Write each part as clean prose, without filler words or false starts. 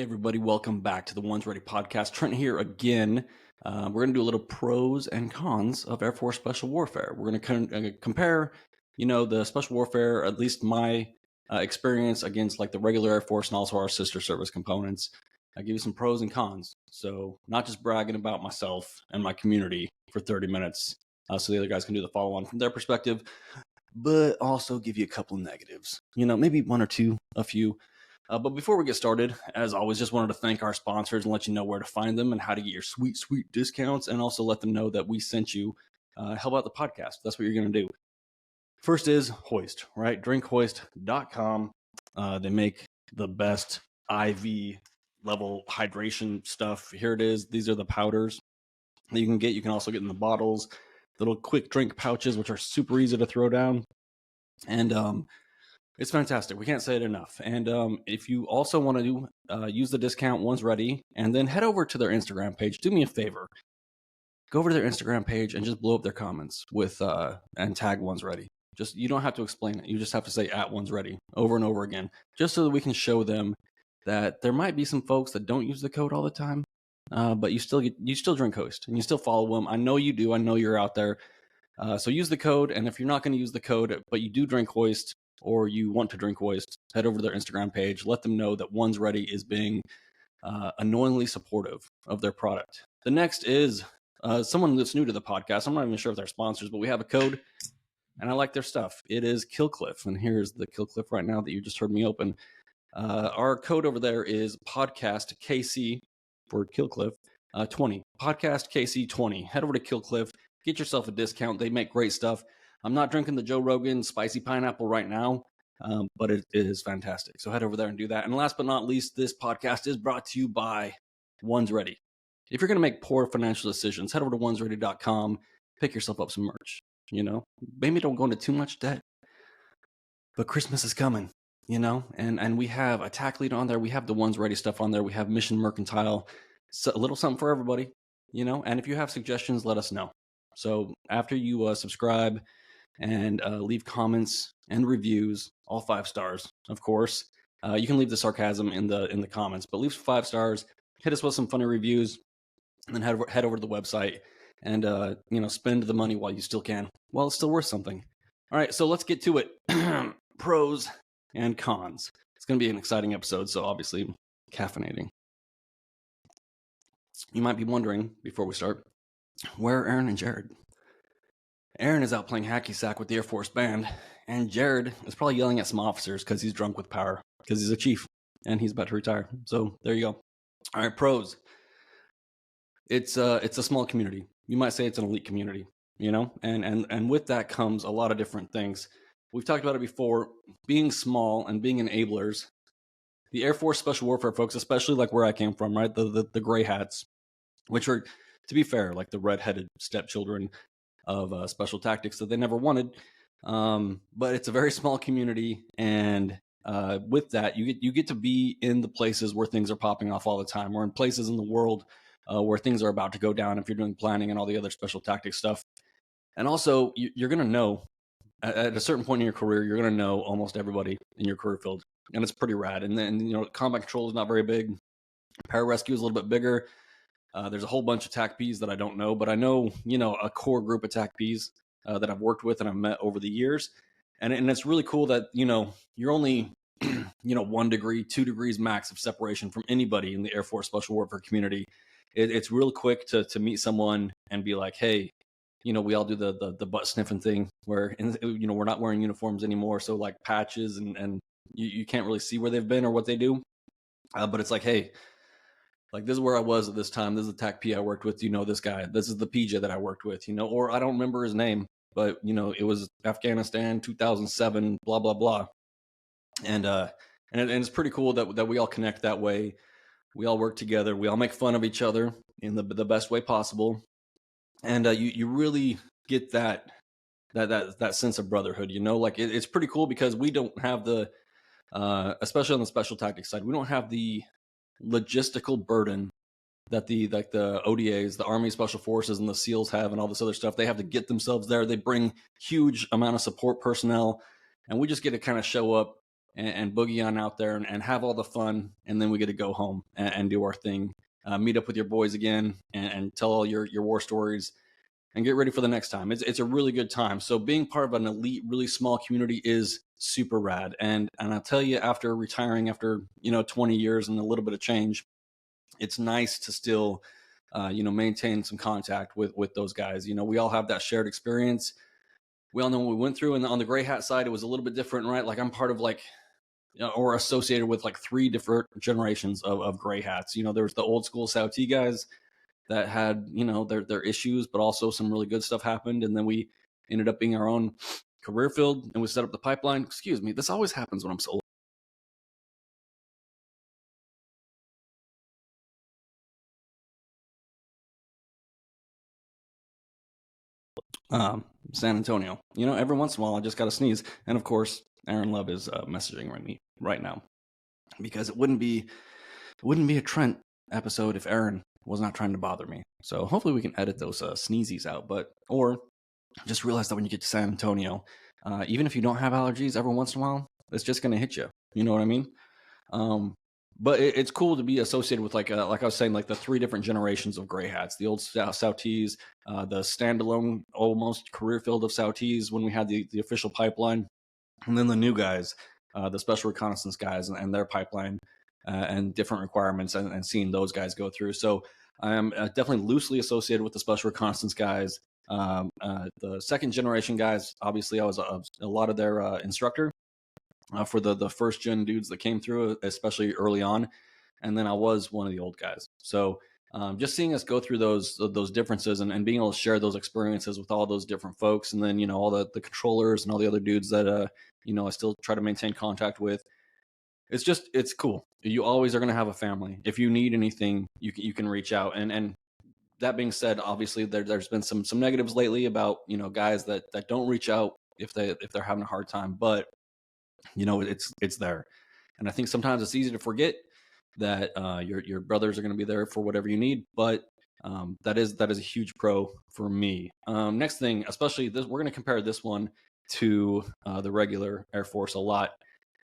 Hey everybody, welcome back to the Ones Ready podcast. Trent here again. We're going to do a little pros and cons of Air Force Special Warfare. We're going to compare, the Special Warfare, at least my experience against like the regular Air Force and also our sister service components. I give you some pros and cons. So not just bragging about myself and my community for 30 minutes so the other guys can do the follow-on from their perspective, but also give you a couple of negatives. Maybe one or two, a few. But before we get started, as always, just wanted to thank our sponsors and let you know where to find them and how to get your sweet, sweet discounts, and also let them know that we sent you. Help out the podcast. That's what you're going to do. First is Hoist, right? Drinkhoist.com. They make the best IV level hydration stuff. Here it is. These are the powders that you can get. You can also get in the bottles, little quick drink pouches, which are super easy to throw down. And it's fantastic. We can't say it enough. And if you also want to use the discount Ones Ready, and then head over to their Instagram page, do me a favor. Go over to their Instagram page and just blow up their comments with and tag Ones Ready. You don't have to explain it. You just have to say @Ones Ready over and over again, just so that we can show them that there might be some folks that don't use the code all the time, but you still drink Hoist and you still follow them. I know you do. I know you're out there. So use the code. And if you're not going to use the code, but you do drink Hoist, or you want to drink Hoist, head over to their Instagram page. Let them know that Ones Ready is being annoyingly supportive of their product. The next is someone that's new to the podcast. I'm not even sure if they're sponsors, but we have a code, and I like their stuff. It is Killcliff, and here's the Killcliff right now that you just heard me open. Our code over there is podcast KC for Killcliff 20. Podcast KC 20. Head over to Killcliff. Get yourself a discount. They make great stuff. I'm not drinking the Joe Rogan spicy pineapple right now, but it is fantastic. So head over there and do that. And last but not least, this podcast is brought to you by Ones Ready. If you're going to make poor financial decisions, head over to onesready.com, pick yourself up some merch. Maybe don't go into too much debt, but Christmas is coming, and we have Attack Lead on there. We have the Ones Ready stuff on there. We have Mission Mercantile, so a little something for everybody, and if you have suggestions, let us know. So after you subscribe and leave comments and reviews, all 5 stars, of course. You can leave the sarcasm in the comments, but leave 5 stars. Hit us with some funny reviews, and then head over to the website and spend the money while you still can. Well, it's still worth something. All right, so let's get to it. Pros and cons. It's going to be an exciting episode, so obviously caffeinating. You might be wondering before we start, where are Aaron and Jared? Aaron is out playing hacky sack with the Air Force band, and Jared is probably yelling at some officers because he's drunk with power, because he's a chief and he's about to retire. So there you go. All right, pros. It's a small community. You might say it's an elite community, and with that comes a lot of different things. We've talked about it before, being small and being enablers. The Air Force Special Warfare folks, especially like where I came from, right? The gray hats, which are, to be fair, like the red-headed stepchildren of special tactics that they never wanted. But it's a very small community, and with that, you get to be in the places where things are popping off all the time, or in places in the world where things are about to go down if you're doing planning and all the other special tactics stuff. And also, you're going to know, at a certain point in your career, you're going to know almost everybody in your career field, and it's pretty rad. And then, combat control is not very big. Pararescue is a little bit bigger. There's a whole bunch of TAC Ps that I don't know, but I know, a core group of TAC Ps that I've worked with and I've met over the years. And it's really cool that, you're only, 1 degree, 2 degrees max of separation from anybody in the Air Force Special Warfare community. It's real quick to meet someone and be like, hey, we all do the butt sniffing thing where, we're not wearing uniforms anymore. So like patches and you can't really see where they've been or what they do. But it's like, hey, like this is where I was at this time. This is the TAC P I worked with. This guy. This is the PJ that I worked with. Or I don't remember his name, but it was Afghanistan 2007. Blah blah blah. And it's pretty cool that we all connect that way. We all work together. We all make fun of each other in the best way possible. And you really get that sense of brotherhood. Like it's pretty cool because we don't have the especially on the special tactics side, we don't have the logistical burden that the ODAs, the Army Special Forces, and the SEALs have, and all this other stuff. They have to get themselves there. They bring huge amount of support personnel, and we just get to kind of show up and boogie on out there and have all the fun, and then we get to go home and do our thing, meet up with your boys again, and tell all your war stories, and get ready for the next time. It's a really good time. So being part of an elite, really small community is super rad. And I'll tell you, after retiring, after 20 years and a little bit of change, it's nice to still maintain some contact with those guys. We all have that shared experience. We all know what we went through. And on the gray hat side, it was a little bit different, right? Like I'm part of or associated with like 3 different generations of gray hats. There was the old school Saudi guys that had their issues, but also some really good stuff happened, and then we ended up being our own career field, and we set up the pipeline. Excuse me, this always happens when I'm so San Antonio. Every once in a while I just got to sneeze, and of course Aaron Love is messaging me right now, because it wouldn't be a Trent episode if Aaron was not trying to bother me. So hopefully we can edit those sneezies out, or just realize that when you get to San Antonio, even if you don't have allergies, every once in a while, it's just going to hit you. You know what I mean? But it's cool to be associated with like I was saying, like the 3 different generations of gray hats: the old Sautees, the standalone almost career field of Sautees when we had the official pipeline, and then the new guys, the special reconnaissance guys and their pipeline, and different requirements, and seeing those guys go through. So I am definitely loosely associated with the special reconnaissance guys. The second generation guys, obviously, I was a lot of their instructor for the first gen dudes that came through, especially early on, and then I was one of the old guys. So just seeing us go through those differences, and being able to share those experiences with all those different folks, and then all the controllers and all the other dudes that I still try to maintain contact with. It's cool. You always are going to have a family. If you need anything, you can reach out. And that being said, obviously there's been some negatives lately about guys that don't reach out if they're having a hard time, but it's there. And I think sometimes it's easy to forget that your brothers are going to be there for whatever you need, but that is a huge pro for me. Next thing, especially this, we're going to compare this one to the regular Air Force a lot,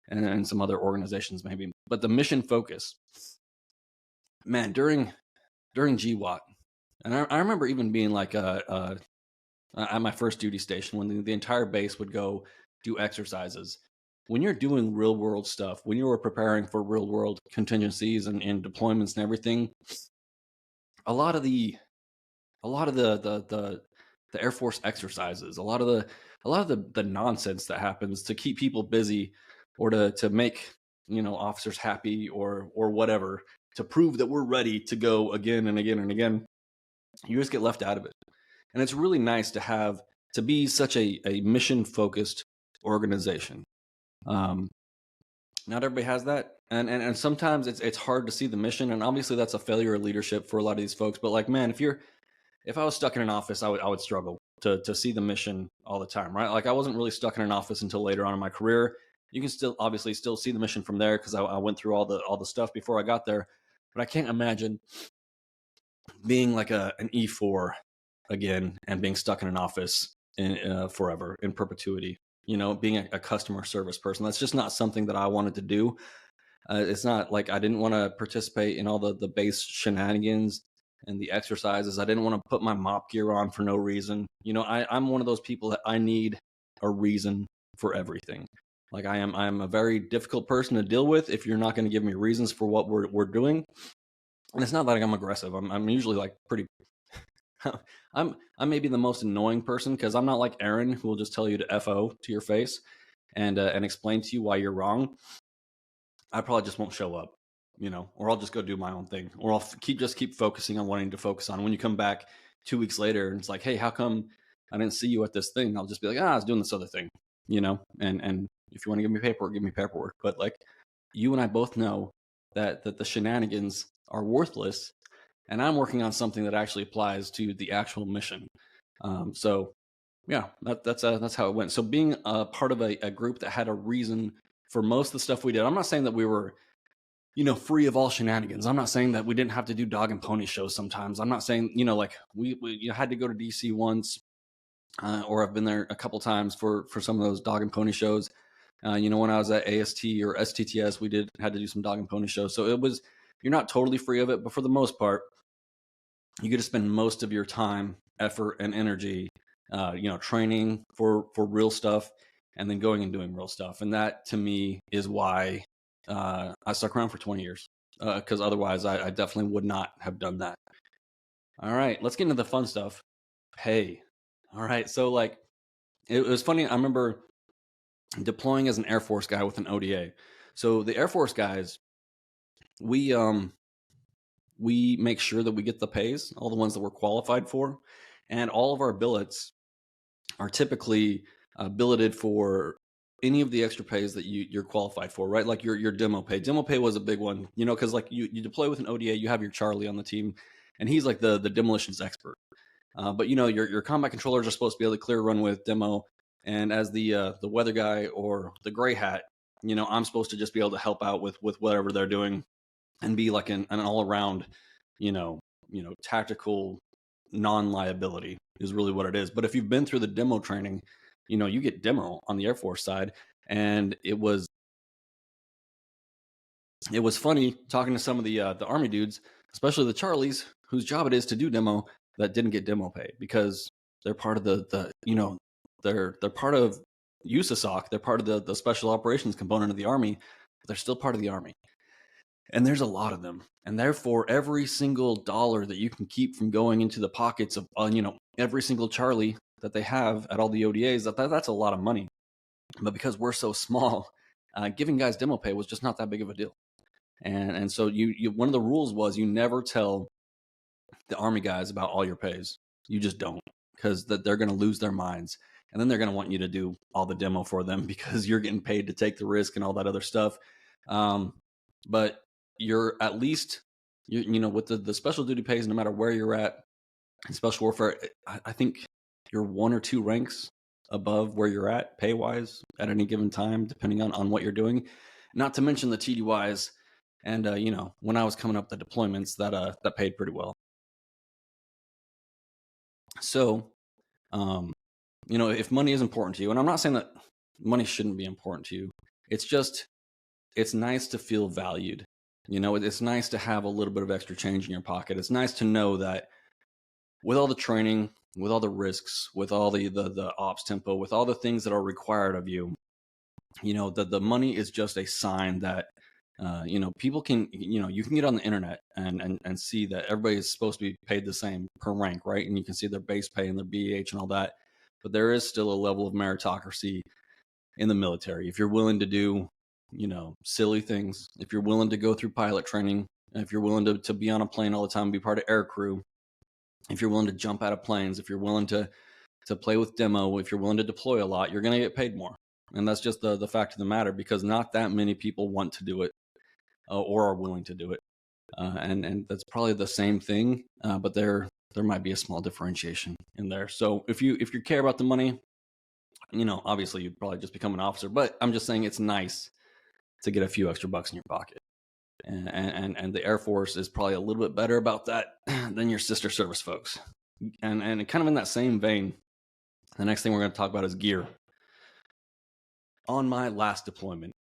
and some other organizations maybe, but the mission focus, man, during GWAT, and I remember even being like at my first duty station when the entire base would go do exercises. When you're doing real world stuff, when you were preparing for real world contingencies and deployments and everything, a lot of the Air Force exercises, a lot of the nonsense that happens to keep people busy, or to make officers happy, or whatever, to prove that we're ready to go again and again and again, you just get left out of it. And it's really nice to be such a mission focused organization. Not everybody has that, and sometimes it's hard to see the mission, and obviously that's a failure of leadership for a lot of these folks. But like, man, if I was stuck in an office, I would struggle to see the mission all the time, right? Like I wasn't really stuck in an office until later on in my career. You can still obviously still see the mission from there, because I went through all the stuff before I got there. But I can't imagine being like an E4 again and being stuck in an office forever, in perpetuity. Being a customer service person, that's just not something that I wanted to do. It's not like I didn't want to participate in all the base shenanigans and the exercises. I didn't want to put my mop gear on for no reason. I'm one of those people that I need a reason for everything. Like I'm a very difficult person to deal with if you're not going to give me reasons for what we're doing. And it's not like I'm aggressive. I'm usually like pretty. I'm maybe the most annoying person, because I'm not like Aaron, who will just tell you to FO to your face and explain to you why you're wrong. I probably just won't show up, or I'll just go do my own thing, or I'll keep focusing on wanting to focus on. When you come back 2 weeks later and it's like, hey, how come I didn't see you at this thing? I'll just be like, I was doing this other thing, and if you want to give me paperwork, give me paperwork. But like, you and I both know that the shenanigans are worthless, and I'm working on something that actually applies to the actual mission. So yeah, that's how it went. So being a part of a group that had a reason for most of the stuff we did. I'm not saying that we were, free of all shenanigans. I'm not saying that we didn't have to do dog and pony shows sometimes. I'm not saying, like we had to go to DC once, or I've been there a couple times for some of those dog and pony shows. When I was at AST or STTS, we had to do some dog and pony shows. So you're not totally free of it, but for the most part, you get to spend most of your time, effort, and energy, training for real stuff, and then going and doing real stuff. And that, to me, is why I stuck around for 20 years, because otherwise I definitely would not have done that. All right, let's get into the fun stuff. Pay. All right, so it was funny. I remember deploying as an Air Force guy with an ODA. So the Air Force guys, we make sure that we get the pays, all the ones that we're qualified for, and all of our billets are typically billeted for any of the extra pays that you're qualified for, right? Like your demo pay. Demo pay was a big one, because like you deploy with an ODA, you have your Charlie on the team, and he's like the demolitions expert. But your combat controllers are supposed to be able to clear run with demo, and as the weather guy or the gray hat, I'm supposed to just be able to help out with whatever they're doing, and be like an all around, tactical non-liability is really what it is. But if you've been through the demo training, you get demo on the Air Force side, and it was funny talking to some of the Army dudes, especially the Charlies, whose job it is to do demo, that didn't get demo pay because they're part of they're part of USASOC, they're part of the special operations component of the Army, but they're still part of the Army. And there's a lot of them. And therefore, every single dollar that you can keep from going into the pockets of, every single Charlie that they have at all the ODAs, that's a lot of money. But because we're so small, giving guys demo pay was just not that big of a deal. And so you one of the rules was you never tell the Army guys about all your pays. You just don't, because they're going to lose their minds. And then they're going to want you to do all the demo for them because you're getting paid to take the risk and all that other stuff. But you're at least, with the special duty pays, no matter where you're at in special warfare, I think you're one or two ranks above where you're at pay wise at any given time, depending on what you're doing. Not to mention the TDYs. And, when I was coming up the deployments, that paid pretty well. So, if money is important to you, and I'm not saying that money shouldn't be important to you, it's nice to feel valued. It's nice to have a little bit of extra change in your pocket. It's nice to know that with all the training, with all the risks, with all the ops tempo, with all the things that are required of you, that the money is just a sign that, people can, you can get on the internet and see that everybody is supposed to be paid the same per rank, right? And you can see their base pay and their BEH and all that. But there is still a level of meritocracy in the military. If you're willing to do, silly things, if you're willing to go through pilot training, if you're willing to be on a plane all the time, be part of air crew, if you're willing to jump out of planes, if you're willing to play with demo, if you're willing to deploy a lot, you're going to get paid more. And that's just the fact of the matter, because not that many people want to do it or are willing to do it. And that's probably the same thing, but there might be a small differentiation in there. So if you care about the money, obviously you'd probably just become an officer. But I'm just saying it's nice to get a few extra bucks in your pocket. And the Air Force is probably a little bit better about that than your sister service folks. And kind of in that same vein, the next thing we're going to talk about is gear. On my last deployment,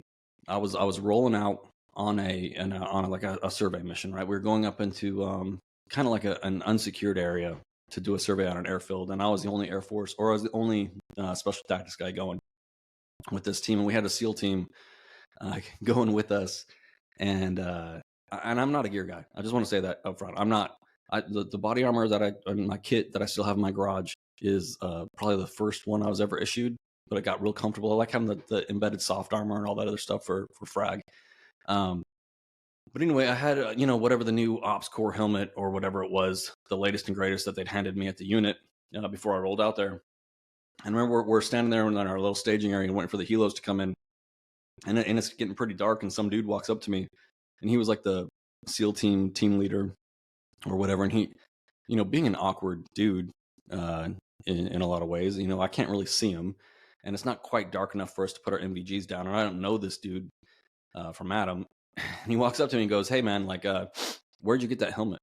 I was rolling out on a survey mission, right? We were going up into kind of like an unsecured area to do a survey on an airfield, and I was the only Air Force, or I was the only special tactics guy going with this team, and we had a SEAL team going with us, and I'm not a gear guy. I just want to say that up front. I'm not. The body armor my kit that I still have in my garage is probably the first one I was ever issued, but it got real comfortable. I like having the embedded soft armor and all that other stuff for frag. But anyway, I had whatever the new Ops Core helmet or whatever it was, the latest and greatest that they'd handed me at the unit before I rolled out there. And remember, we're standing there in our little staging area and waiting for the helos to come in, and it's getting pretty dark. And some dude walks up to me, and he was like the SEAL team leader or whatever. And he, being an awkward dude in a lot of ways, I can't really see him, and it's not quite dark enough for us to put our MVGs down. And I don't know this dude from Adam. And he walks up to me and goes, "Hey man, where'd you get that helmet?"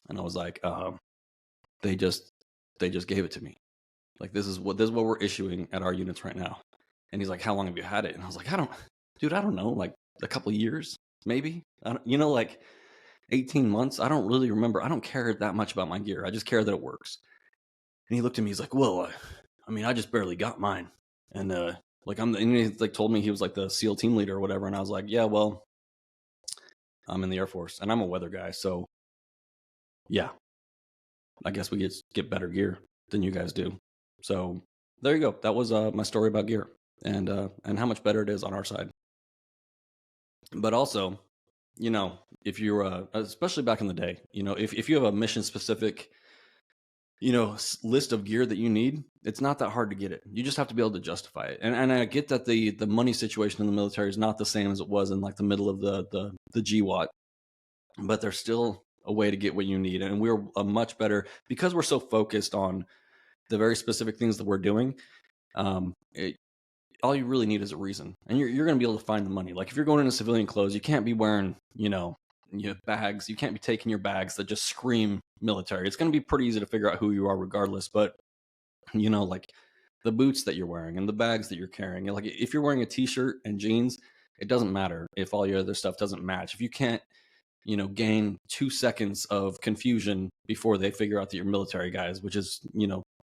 And I was like, they just gave it to me. Like, this is what we're issuing at our units right now. And he's like, how long have you had it? And I was like, I don't know, like a couple years, maybe. Like 18 months. I don't really remember. I don't care that much about my gear. I just care that it works. And he looked at me, he's like, well, I mean, I just barely got mine. And and he like told me he was like the SEAL team leader or whatever. And I was like, yeah, well, I'm in the Air Force and I'm a weather guy. So yeah, I guess we get better gear than you guys do. So there you go. That was my story about gear and how much better it is on our side. But also, if you're especially back in the day, if you have a mission specific, list of gear that you need, it's not that hard to get it. You just have to be able to justify it. And I get that the money situation in the military is not the same as it was in like the middle of the GWAT, but there's still a way to get what you need. And we're a much better, because we're so focused on the very specific things that we're doing. All you really need is a reason, and you're going to be able to find the money. Like if you're going into civilian clothes, you can't be wearing, bags. You can't be taking your bags that just scream military. It's going to be pretty easy to figure out who you are regardless. But, like the boots that you're wearing and the bags that you're carrying, like if you're wearing a t-shirt and jeans, it doesn't matter if all your other stuff doesn't match. If you can't, gain 2 seconds of confusion before they figure out that you're military guys, which is,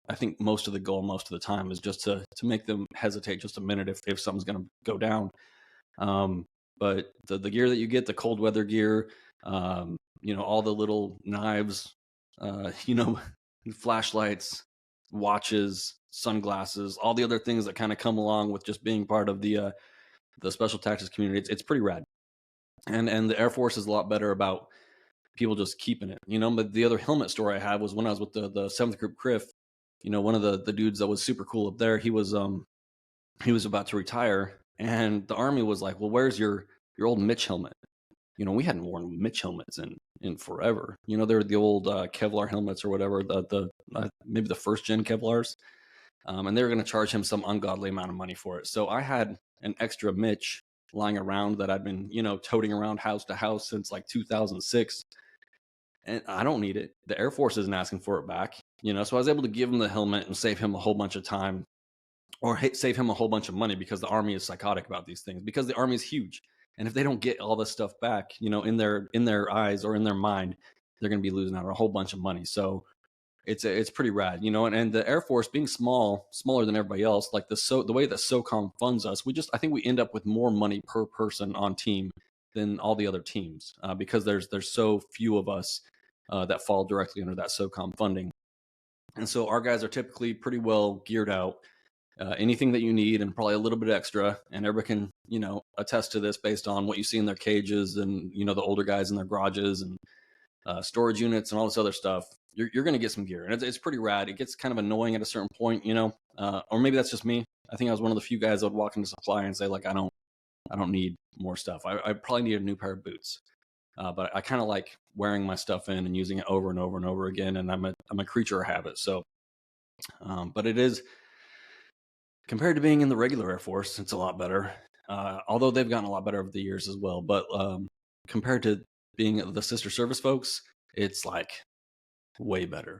I think most of the goal most of the time is just to make them hesitate just a minute if something's going to go down. But the gear that you get, the cold weather gear, all the little knives, flashlights, watches, sunglasses, all the other things that kind of come along with just being part of the special tactics community. It's pretty rad. And the Air Force is a lot better about people just keeping it, But the other helmet story I had was when I was with the 7th Group CRIF. One of the dudes that was super cool up there, he was about to retire, and the Army was like, well, where's your old Mitch helmet? We hadn't worn Mitch helmets in forever. They're the old Kevlar helmets or whatever, the maybe the first gen Kevlars. And they were going to charge him some ungodly amount of money for it. So I had an extra Mitch lying around that I'd been, toting around house to house since like 2006. And I don't need it. The Air Force isn't asking for it back, so I was able to give him the helmet and save him a whole bunch of time, or save him a whole bunch of money, because the Army is psychotic about these things, because the Army is huge. And if they don't get all this stuff back, in their eyes or in their mind, they're going to be losing out on a whole bunch of money. So it's pretty rad, and the Air Force being smaller than everybody else, like the way that SOCOM funds us, I think we end up with more money per person on team than all the other teams, because there's so few of us that fall directly under that SOCOM funding. And so our guys are typically pretty well geared out, anything that you need and probably a little bit extra. And everybody can, attest to this based on what you see in their cages and, the older guys in their garages and storage units and all this other stuff. You're going to get some gear, and it's pretty rad. It gets kind of annoying at a certain point, or maybe that's just me. I think I was one of the few guys that would walk into supply and say, like, I don't need more stuff. I probably need a new pair of boots. But I kind of like wearing my stuff in and using it over and over and over again. And I'm a creature of habit. So, but it is, compared to being in the regular Air Force, it's a lot better. Although they've gotten a lot better over the years as well. But compared to being the sister service folks, it's like way better.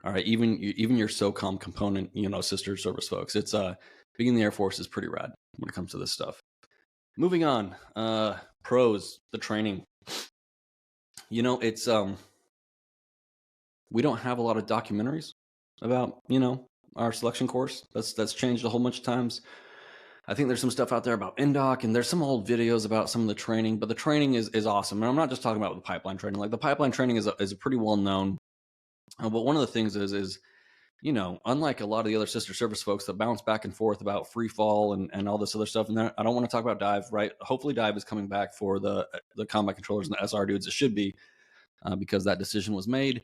All right, even your SOCOM component, sister service folks, it's being in the Air Force is pretty rad when it comes to this stuff. Moving on, pros, the training. It's we don't have a lot of documentaries about, our selection course. That's changed a whole bunch of times. I think there's some stuff out there about NDOC, and there's some old videos about some of the training, but the training is awesome. And I'm not just talking about the pipeline training. Like the pipeline training is a pretty well known. But one of the things is, unlike a lot of the other sister service folks that bounce back and forth about free fall and all this other stuff, and I don't want to talk about dive, right? Hopefully dive is coming back for the combat controllers and the SR dudes. It should be, because that decision was made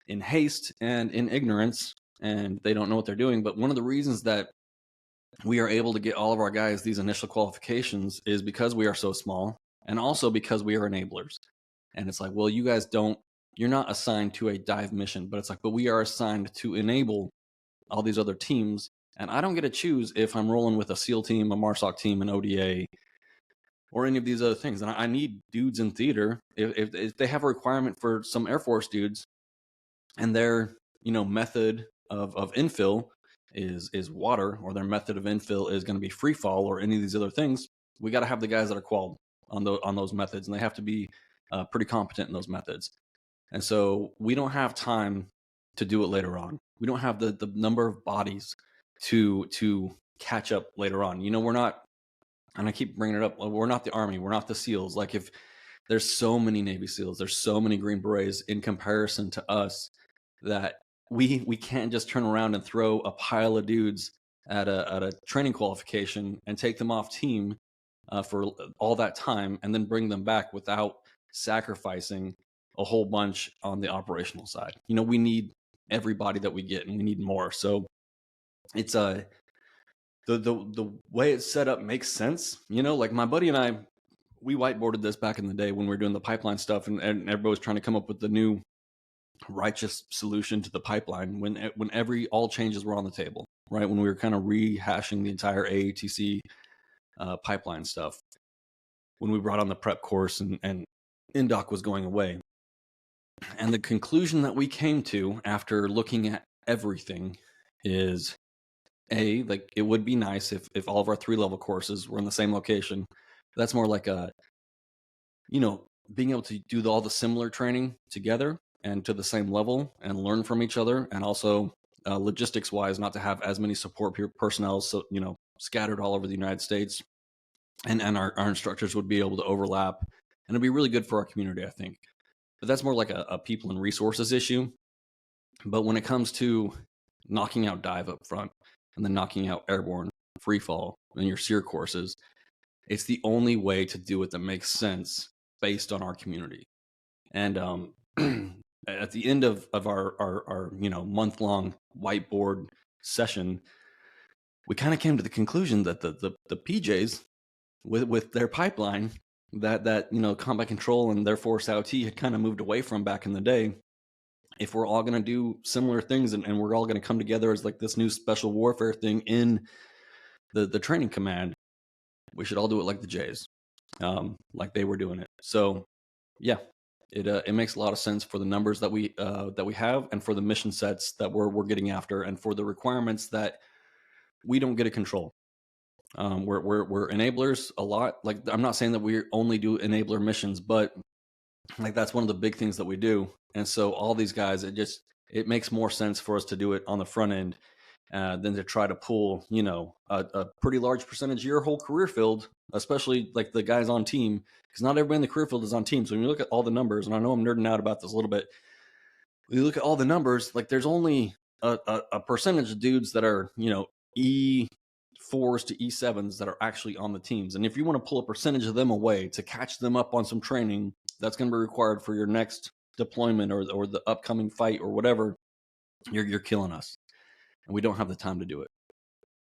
in haste and in ignorance, and they don't know what they're doing. But one of the reasons that we are able to get all of our guys these initial qualifications is because we are so small, and also because we are enablers. And it's like, well, you guys you're not assigned to a dive mission, but it's like, but we are assigned to enable all these other teams. And I don't get to choose if I'm rolling with a SEAL team, a MARSOC team, an ODA, or any of these other things. And I need dudes in theater. If they have a requirement for some Air Force dudes, and their method of infill is water, or their method of infill is going to be free fall or any of these other things, we got to have the guys that are qualified on those methods, and they have to be pretty competent in those methods. And so we don't have time to do it later on. We don't have the number of bodies to catch up later on. We're not, and I keep bringing it up, we're not the Army, we're not the SEALs. Like, if there's so many Navy SEALs, there's so many Green Berets in comparison to us, that we can't just turn around and throw a pile of dudes at a training qualification and take them off team for all that time and then bring them back without sacrificing a whole bunch on the operational side. We need everybody that we get, and we need more. So it's the way it's set up makes sense. Like my buddy and I, we whiteboarded this back in the day when we were doing the pipeline stuff, and everybody was trying to come up with the new righteous solution to the pipeline when all changes were on the table, right? When we were kind of rehashing the entire AATC pipeline stuff, when we brought on the prep course and INDOC was going away. And the conclusion that we came to after looking at everything is, like, it would be nice if all of our 3-level courses were in the same location. That's more like being able to do all the similar training together and to the same level and learn from each other. And also logistics wise, not to have as many support personnel, so, scattered all over the United States. And our instructors would be able to overlap, and it'd be really good for our community, I think. But that's more like a people and resources issue. But when it comes to knocking out dive up front and then knocking out airborne, free fall, and your SEER courses, it's the only way to do it that makes sense based on our community. And at the end of our month-long whiteboard session, we kind of came to the conclusion that the PJs with their pipeline that combat control and their force OT had kind of moved away from back in the day, if we're all going to do similar things and we're all going to come together as like this new special warfare thing in the training command, we should all do it like the Jays, like they were doing it. So yeah, it makes a lot of sense for the numbers that we have, and for the mission sets that we're getting after, and for the requirements that we don't get to control. We're enablers a lot. Like, I'm not saying that we only do enabler missions, but like that's one of the big things that we do. And so all these guys, it makes more sense for us to do it on the front end than to try to pull, a pretty large percentage of your whole career field, especially like the guys on team, because not everybody in the career field is on team. So when you look at all the numbers, and I know I'm nerding out about this a little bit, when you look at all the numbers, like there's only a percentage of dudes that are, E4s to E7s that are actually on the teams. And if you want to pull a percentage of them away to catch them up on some training, that's going to be required for your next deployment or the upcoming fight or whatever, you're killing us. And we don't have the time to do it.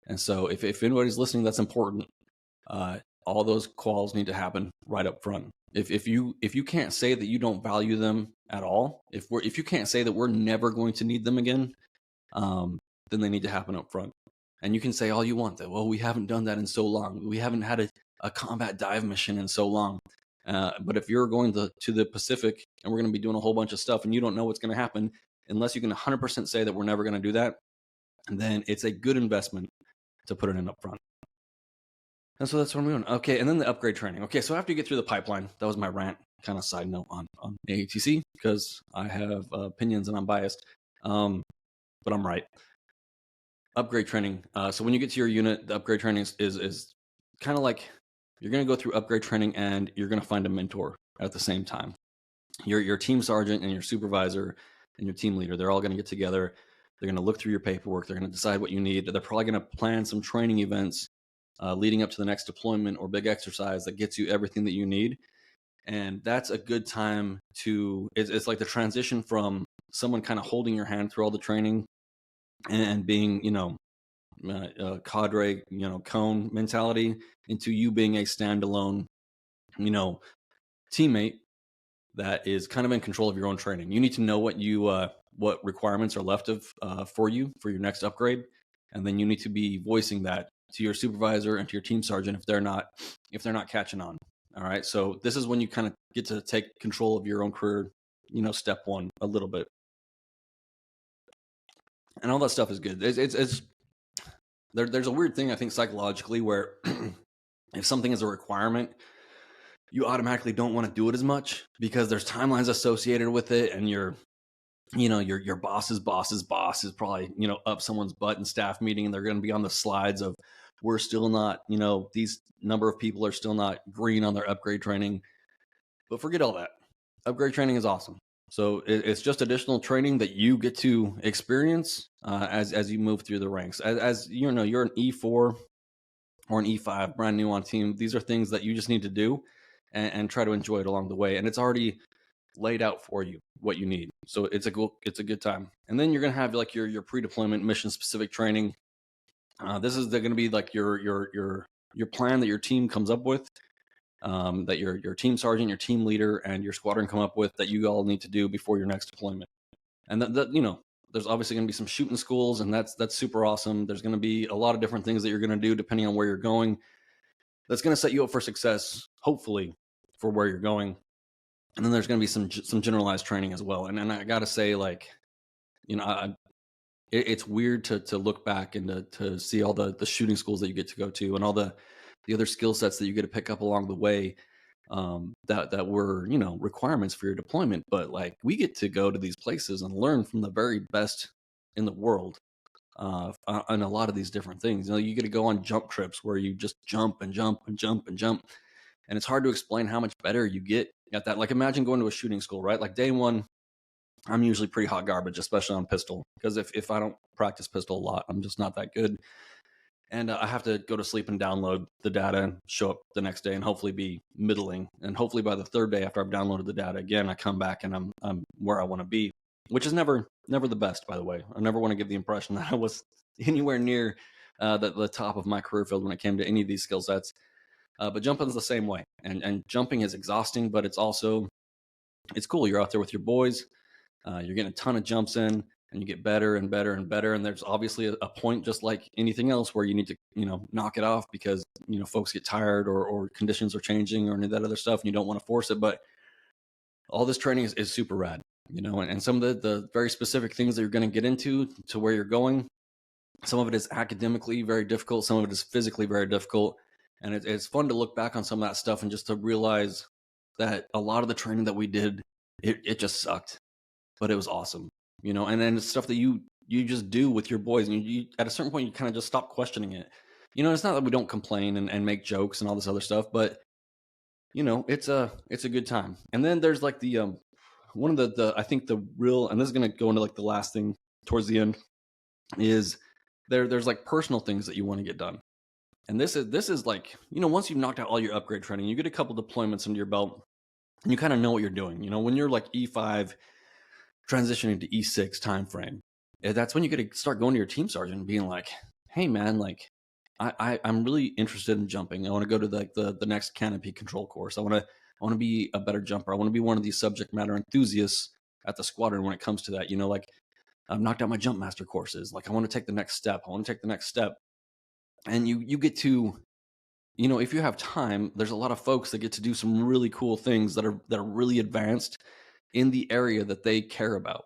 And so if anybody's listening, that's important. All those quals need to happen right up front. If you can't say that you don't value them at all, if you can't say that we're never going to need them again, then they need to happen up front. And you can say all you want that, well, we haven't done that in so long. We haven't had a combat dive mission in so long. But if you're going to the Pacific and we're going to be doing a whole bunch of stuff and you don't know what's going to happen, unless you can 100% say that we're never going to do that, then it's a good investment to put it in up front. And so that's what I'm doing. Okay, and then the upgrade training. Okay, so after you get through the pipeline, that was my rant, kind of side note on AATC, because I have opinions and I'm biased, but I'm right. Upgrade training. So when you get to your unit, the upgrade training is kind of like you're going to go through upgrade training and you're going to find a mentor at the same time. Your team sergeant and your supervisor and your team leader, they're all going to get together. They're going to look through your paperwork. They're going to decide what you need. They're probably going to plan some training events leading up to the next deployment or big exercise that gets you everything that you need. And that's a good time it's like the transition from someone kind of holding your hand through all the training and being, cadre, cone mentality, into you being a standalone, teammate that is kind of in control of your own training. You need to know what requirements are left for your next upgrade, and then you need to be voicing that to your supervisor and to your team sergeant if they're not catching on. All right, so this is when you kind of get to take control of your own career, step one a little bit, and all that stuff is good. It's there's a weird thing I think psychologically where if something is a requirement, you automatically don't want to do it as much because there's timelines associated with it, and your boss's boss's boss is probably up someone's butt in staff meeting, and they're going to be on the slides of we're still not, these number of people are still not green on their upgrade training. But forget all that. Upgrade training is awesome. So it's just additional training that you get to experience as you move through the ranks. As you're an E4 or an E5, brand new on team. These are things that you just need to do and try to enjoy it along the way. And it's already laid out for you what you need. So it's a good time. And then you're gonna have like your pre-deployment mission specific training. This is going to be like your plan that your team comes up with, that your team sergeant, your team leader, and your squadron come up with that you all need to do before your next deployment. And there's obviously going to be some shooting schools, and that's super awesome. There's going to be a lot of different things that you're going to do depending on where you're going. That's going to set you up for success, hopefully, for where you're going. And then there's going to be some generalized training as well. And I got to say, like, it's weird to look back and to see all the shooting schools that you get to go to and all the other skill sets that you get to pick up along the way, that were requirements for your deployment. But like, we get to go to these places and learn from the very best in the world on a lot of these different things. You get to go on jump trips where you just jump and jump and jump and jump, and it's hard to explain how much better you get at that. Like, imagine going to a shooting school, right? Like, day one, I'm usually pretty hot garbage, especially on pistol, because if I don't practice pistol a lot, I'm just not that good. And I have to go to sleep and download the data and show up the next day and hopefully be middling. And hopefully by the third day after I've downloaded the data again, I come back and I'm where I want to be, which is never the best, by the way. I never want to give the impression that I was anywhere near the top of my career field when it came to any of these skill sets. But jumping is the same way. And jumping is exhausting, but it's cool. You're out there with your boys. You're getting a ton of jumps in, and you get better and better and better. And there's obviously a point, just like anything else, where you need to, knock it off because, folks get tired or conditions are changing or any of that other stuff, and you don't want to force it. But all this training is super rad, and some of the very specific things that you're going to get into to where you're going. Some of it is academically very difficult. Some of it is physically very difficult. And it's fun to look back on some of that stuff and just to realize that a lot of the training that we did, it just sucked, but it was awesome, and then it's stuff that you just do with your boys. And you at a certain point, you kind of just stop questioning it. It's not that we don't complain and make jokes and all this other stuff, but it's a good time. And then there's like the one of the I think the real, and this is going to go into like the last thing towards the end, is there's like personal things that you want to get done. And this is like, once you've knocked out all your upgrade training, you get a couple deployments under your belt, and you kind of know what you're doing. When you're like E5 transitioning to E6 time frame, that's when you get to start going to your team sergeant and being like, hey man, like I'm really interested in jumping. I want to go to the next canopy control course. I want to be a better jumper. I want to be one of these subject matter enthusiasts at the squadron when it comes to that. Like, I've knocked out my jump master courses. Like, I want to take the next step. And you get to, if you have time, there's a lot of folks that get to do some really cool things that are really advanced in the area that they care about,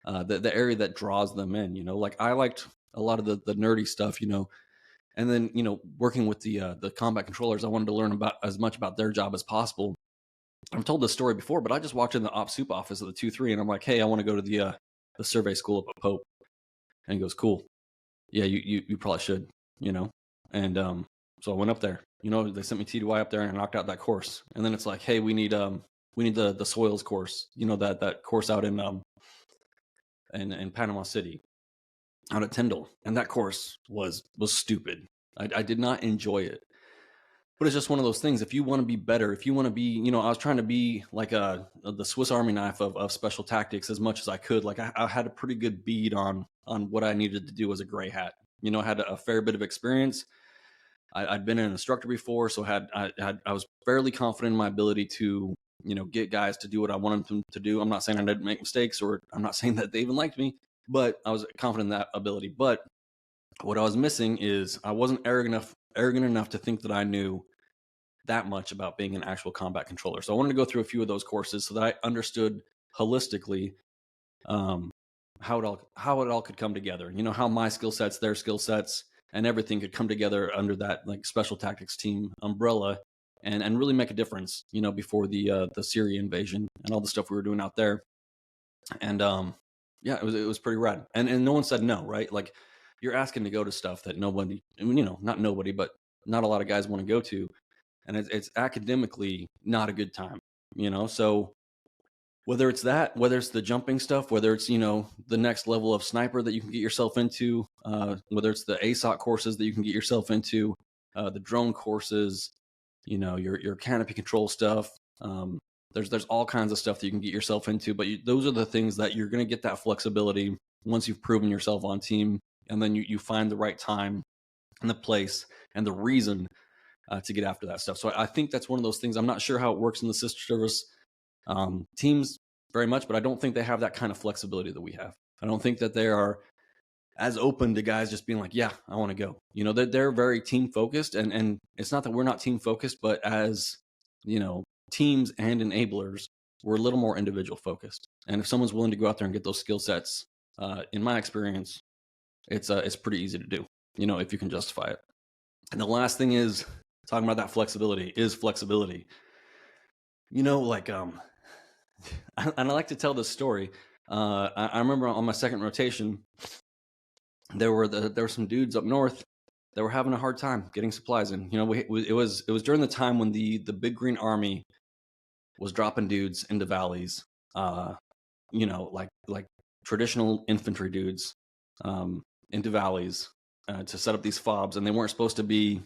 the area that draws them in. Like, I liked a lot of the nerdy stuff, and then working with the combat controllers, I wanted to learn about as much about their job as possible. I've told this story before, but I just walked in the op soup office of the 2-3, and I'm like, hey, I want to go to the survey school up at Pope. And he goes, cool. Yeah, you probably should, and so I went up there. They sent me TDY up there, and I knocked out that course. And then it's like, hey, we need the soils course, that course out in Panama City, out at Tyndall. And that course was stupid. I did not enjoy it. But it's just one of those things. If you want to be better, if you want to be, I was trying to be like the Swiss Army knife of special tactics as much as I could. Like, I had a pretty good bead on what I needed to do as a gray hat. I had a fair bit of experience. I'd been an instructor before, so I was fairly confident in my ability to, get guys to do what I wanted them to do. I'm not saying I didn't make mistakes, or I'm not saying that they even liked me, but I was confident in that ability. But what I was missing is I wasn't arrogant enough to think that I knew that much about being an actual combat controller. So I wanted to go through a few of those courses so that I understood holistically how it all could come together. How my skill sets, their skill sets, and everything could come together under that like special tactics team umbrella and really make a difference, before the Syria invasion and all the stuff we were doing out there. And yeah, it was pretty rad. And no one said no, right? Like, you're asking to go to stuff that nobody, not nobody, but not a lot of guys want to go to, and it's academically not a good time, So whether it's that, whether it's the jumping stuff, whether it's the next level of sniper that you can get yourself into, whether it's the ASOC courses that you can get yourself into, the drone courses, your canopy control stuff. There's all kinds of stuff that you can get yourself into, but those are the things that you're going to get that flexibility once you've proven yourself on team, and then you find the right time and the place and the reason to get after that stuff. So I think that's one of those things. I'm not sure how it works in the sister service teams very much, but I don't think they have that kind of flexibility that we have. I don't think that they are as open to guys just being like, yeah, I want to go. They're very team focused, and it's not that we're not team focused, but as teams and enablers, we're a little more individual focused. And if someone's willing to go out there and get those skill sets, in my experience, it's pretty easy to do, if you can justify it. And the last thing is talking about that flexibility. Like and I like to tell this story. I remember on my second rotation, there were some dudes up north that were having a hard time getting supplies in. It was during the time when the Big Green Army was dropping dudes into valleys, like traditional infantry dudes, into valleys to set up these fobs, and they weren't supposed to be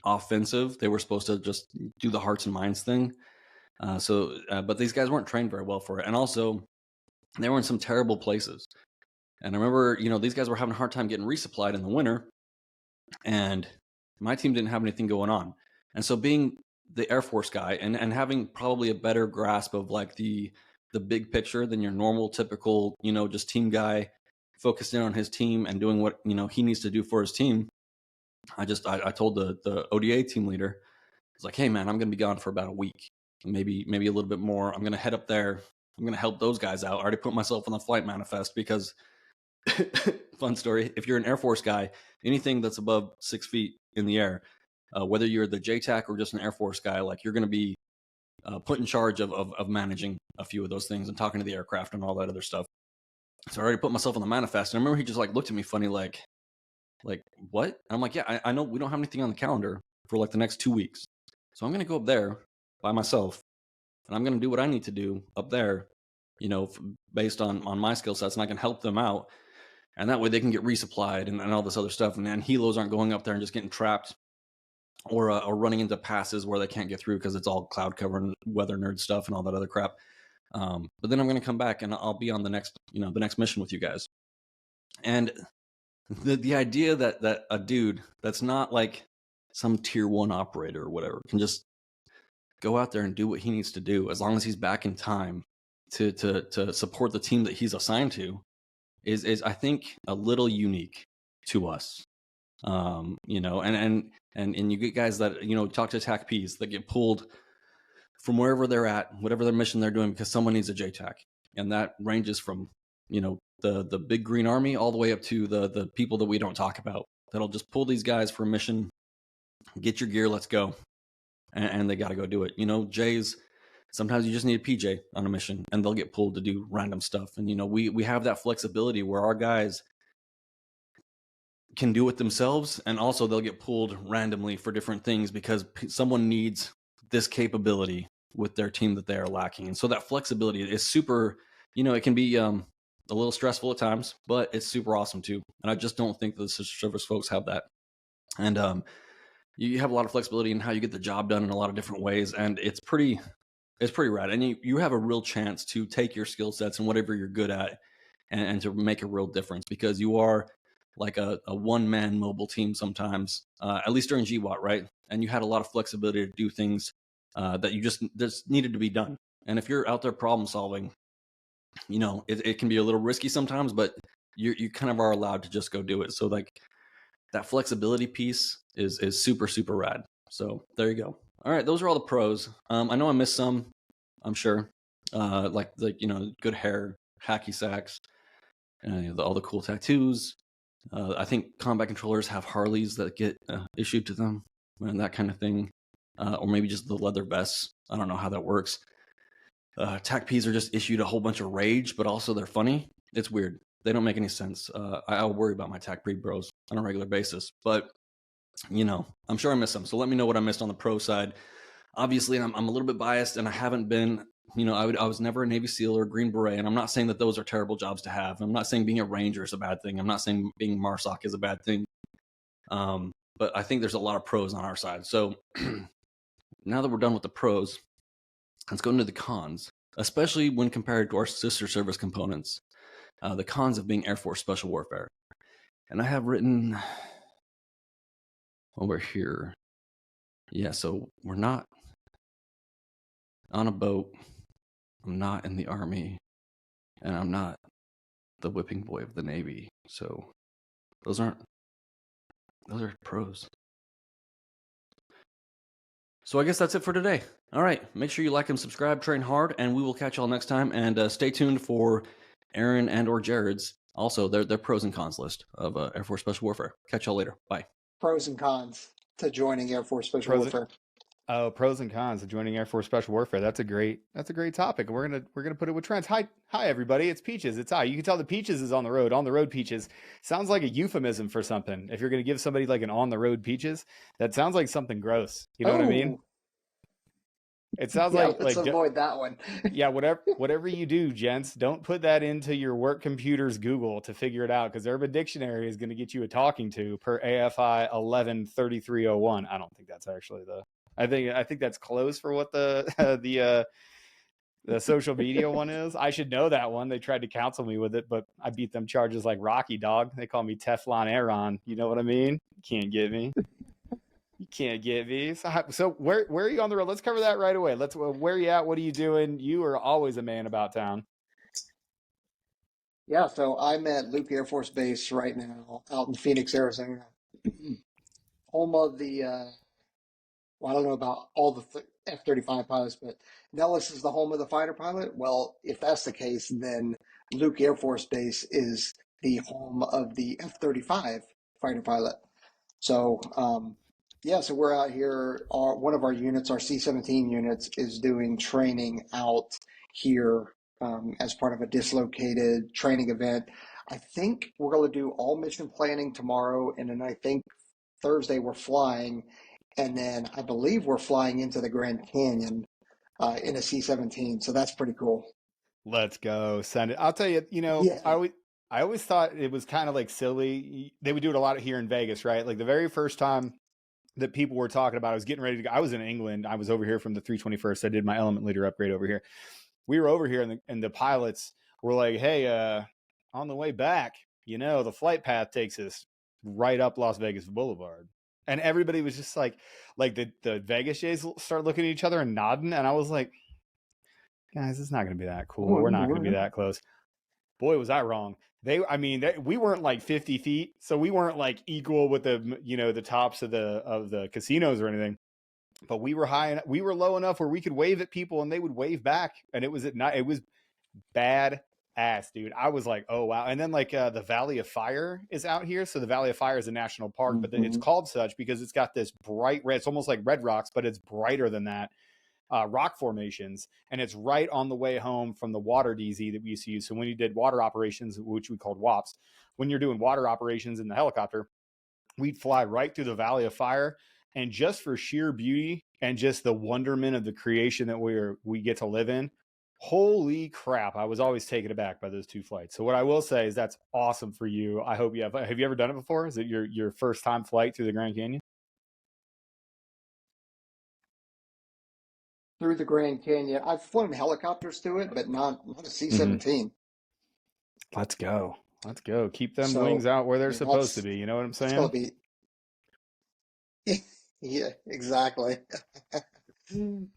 offensive. They were supposed to just do the hearts and minds thing. But these guys weren't trained very well for it, and also they were in some terrible places. And I remember, these guys were having a hard time getting resupplied in the winter, and my team didn't have anything going on. And so, being the Air Force guy and having probably a better grasp of like the big picture than your normal typical, just team guy focused in on his team and doing what he needs to do for his team. I told the ODA team leader, I was like, hey man, I'm gonna be gone for about a week, maybe a little bit more. I'm gonna head up there. I'm gonna help those guys out. I already put myself on the flight manifest because fun story. If you're an Air Force guy, anything that's above 6 feet in the air, whether you're the JTAC or just an Air Force guy, like you're going to be put in charge of managing a few of those things and talking to the aircraft and all that other stuff. So I already put myself on the manifest. And I remember he just like looked at me funny, like what? And I'm like, yeah, I know we don't have anything on the calendar for like the next 2 weeks. So I'm going to go up there by myself and I'm going to do what I need to do up there, based on my skill sets, and I can help them out. And that way they can get resupplied and all this other stuff. And helos aren't going up there and just getting trapped or running into passes where they can't get through because it's all cloud cover and weather nerd stuff and all that other crap. But then I'm going to come back and I'll be on the next mission with you guys. And the idea that a dude that's not like some tier 1 operator or whatever can just go out there and do what he needs to do as long as he's back in time to support the team that he's assigned to is I think a little unique to us. And you get guys that talk to TAC Ps that get pulled from wherever they're at, whatever their mission they're doing, because someone needs a JTAC, and that ranges from the Big Green Army all the way up to the people that we don't talk about that'll just pull these guys for a mission, get your gear, let's go, and they got to go do it. J's. Sometimes you just need a PJ on a mission and they'll get pulled to do random stuff. And, we have that flexibility where our guys can do it themselves. And also they'll get pulled randomly for different things because someone needs this capability with their team that they are lacking. And so that flexibility is super, it can be a little stressful at times, but it's super awesome too. And I just don't think the sister service folks have that. And you have a lot of flexibility in how you get the job done in a lot of different ways. And it's pretty rad. And you have a real chance to take your skill sets and whatever you're good at and to make a real difference, because you are like a one-man mobile team sometimes, at least during GWAT, right? And you had a lot of flexibility to do things that you just needed to be done. And if you're out there problem solving, it can be a little risky sometimes, but you kind of are allowed to just go do it. So like that flexibility piece is super, super rad. So there you go. All right, those are all the pros. I know I missed some, I'm sure. Like good hair, hacky sacks, all the cool tattoos, I think combat controllers have Harleys that get issued to them and that kind of thing. Or maybe just the leather vests. I don't know how that works. TAC Ps are just issued a whole bunch of rage, but also they're funny. It's weird. They don't make any sense. I'll worry about my TAC P bros on a regular basis. But, I'm sure I missed some. So let me know what I missed on the pro side. Obviously, I'm a little bit biased, and I haven't been, I was never a Navy SEAL or a Green Beret, and I'm not saying that those are terrible jobs to have. I'm not saying being a Ranger is a bad thing. I'm not saying being MARSOC is a bad thing. But I think there's a lot of pros on our side. So now that we're done with the pros, let's go into the cons, especially when compared to our sister service components. The cons of being Air Force Special Warfare. And I have written over here. Yeah, so we're not on a boat. I'm not in the Army. And I'm not the whipping boy of the Navy. So those are pros. So I guess that's it for today. All right, make sure you like and subscribe, train hard, and we will catch y'all next time. And stay tuned for Aaron and or Jared's, also their pros and cons list of Air Force Special Warfare. Catch y'all later. Bye. Pros and cons to joining Air Force Special Warfare. Pros and cons of joining Air Force Special Warfare. That's a great topic. We're gonna put it with Trent. Hi everybody. It's Peaches. It's I. You can tell the Peaches is on the road. On the road Peaches sounds like a euphemism for something. If you're gonna give somebody like an on the road Peaches, that sounds like something gross. You know what I mean? It sounds let's avoid that one. Yeah, whatever you do, gents, don't put that into your work computer's Google to figure it out, because Urban Dictionary is going to get you a talking to per AFI 113301. I don't think that's actually I think that's close for what the social media one is. I should know that one. They tried to counsel me with it, but I beat them charges like Rocky, dog. They call me Teflon Aaron. You know what I mean? You can't get me. You can't get me. So where are you on the road? Let's cover that right away. Where are you at? What are you doing? You are always a man about town. Yeah, so I'm at Luke Air Force Base right now, out in Phoenix, Arizona. Home of the, I don't know about all the F-35 pilots, but Nellis is the home of the fighter pilot. Well, if that's the case, then Luke Air Force Base is the home of the F-35 fighter pilot. So, so we're out here. One of our units, our C-17 units, is doing training out here as part of a dislocated training event. I think we're going to do all mission planning tomorrow, and then I think Thursday we're flying, and then I believe we're flying into the Grand Canyon in a C-17. So that's pretty cool. Let's go. Send it. I'll tell you, yeah. I always thought it was kind of like silly. They would do it a lot here in Vegas, right? Like the very first time that people were talking about, I was getting ready to go. I was in England. I was over here from the 321st. I did my element leader upgrade over here. We were over here and the pilots were like, hey, on the way back, the flight path takes us right up Las Vegas Boulevard. And everybody was just like the Vegas Jays started looking at each other and nodding. And I was like, guys, it's not going to be that cool. We're not going to be that close. Boy, was I wrong. We weren't like 50 feet, so we weren't like equal with the the tops of the casinos or anything. But we were high, we were low enough where we could wave at people and they would wave back, and it was at night. It was bad ass, dude. I was like, oh wow. And then like the Valley of Fire is out here, so the Valley of Fire is a national park, but it's called such because it's got this bright red. It's almost like Red Rocks, but it's brighter than that. Rock formations, and it's right on the way home from the water DZ that we used to use. So when you did water operations, which we called WOPs, when you're doing water operations in the helicopter, we'd fly right through the Valley of Fire. And just for sheer beauty and just the wonderment of the creation that we get to live in, holy crap, I was always taken aback by those two flights. So what I will say is that's awesome for you. I hope you have you ever done it before? Is it your first time flight through the Grand Canyon? Through the Grand Canyon. I've flown helicopters through it, but not a C-17. Let's go. Keep them wings out where they're supposed to be. You know what I'm saying? It's going to be... Yeah, exactly. And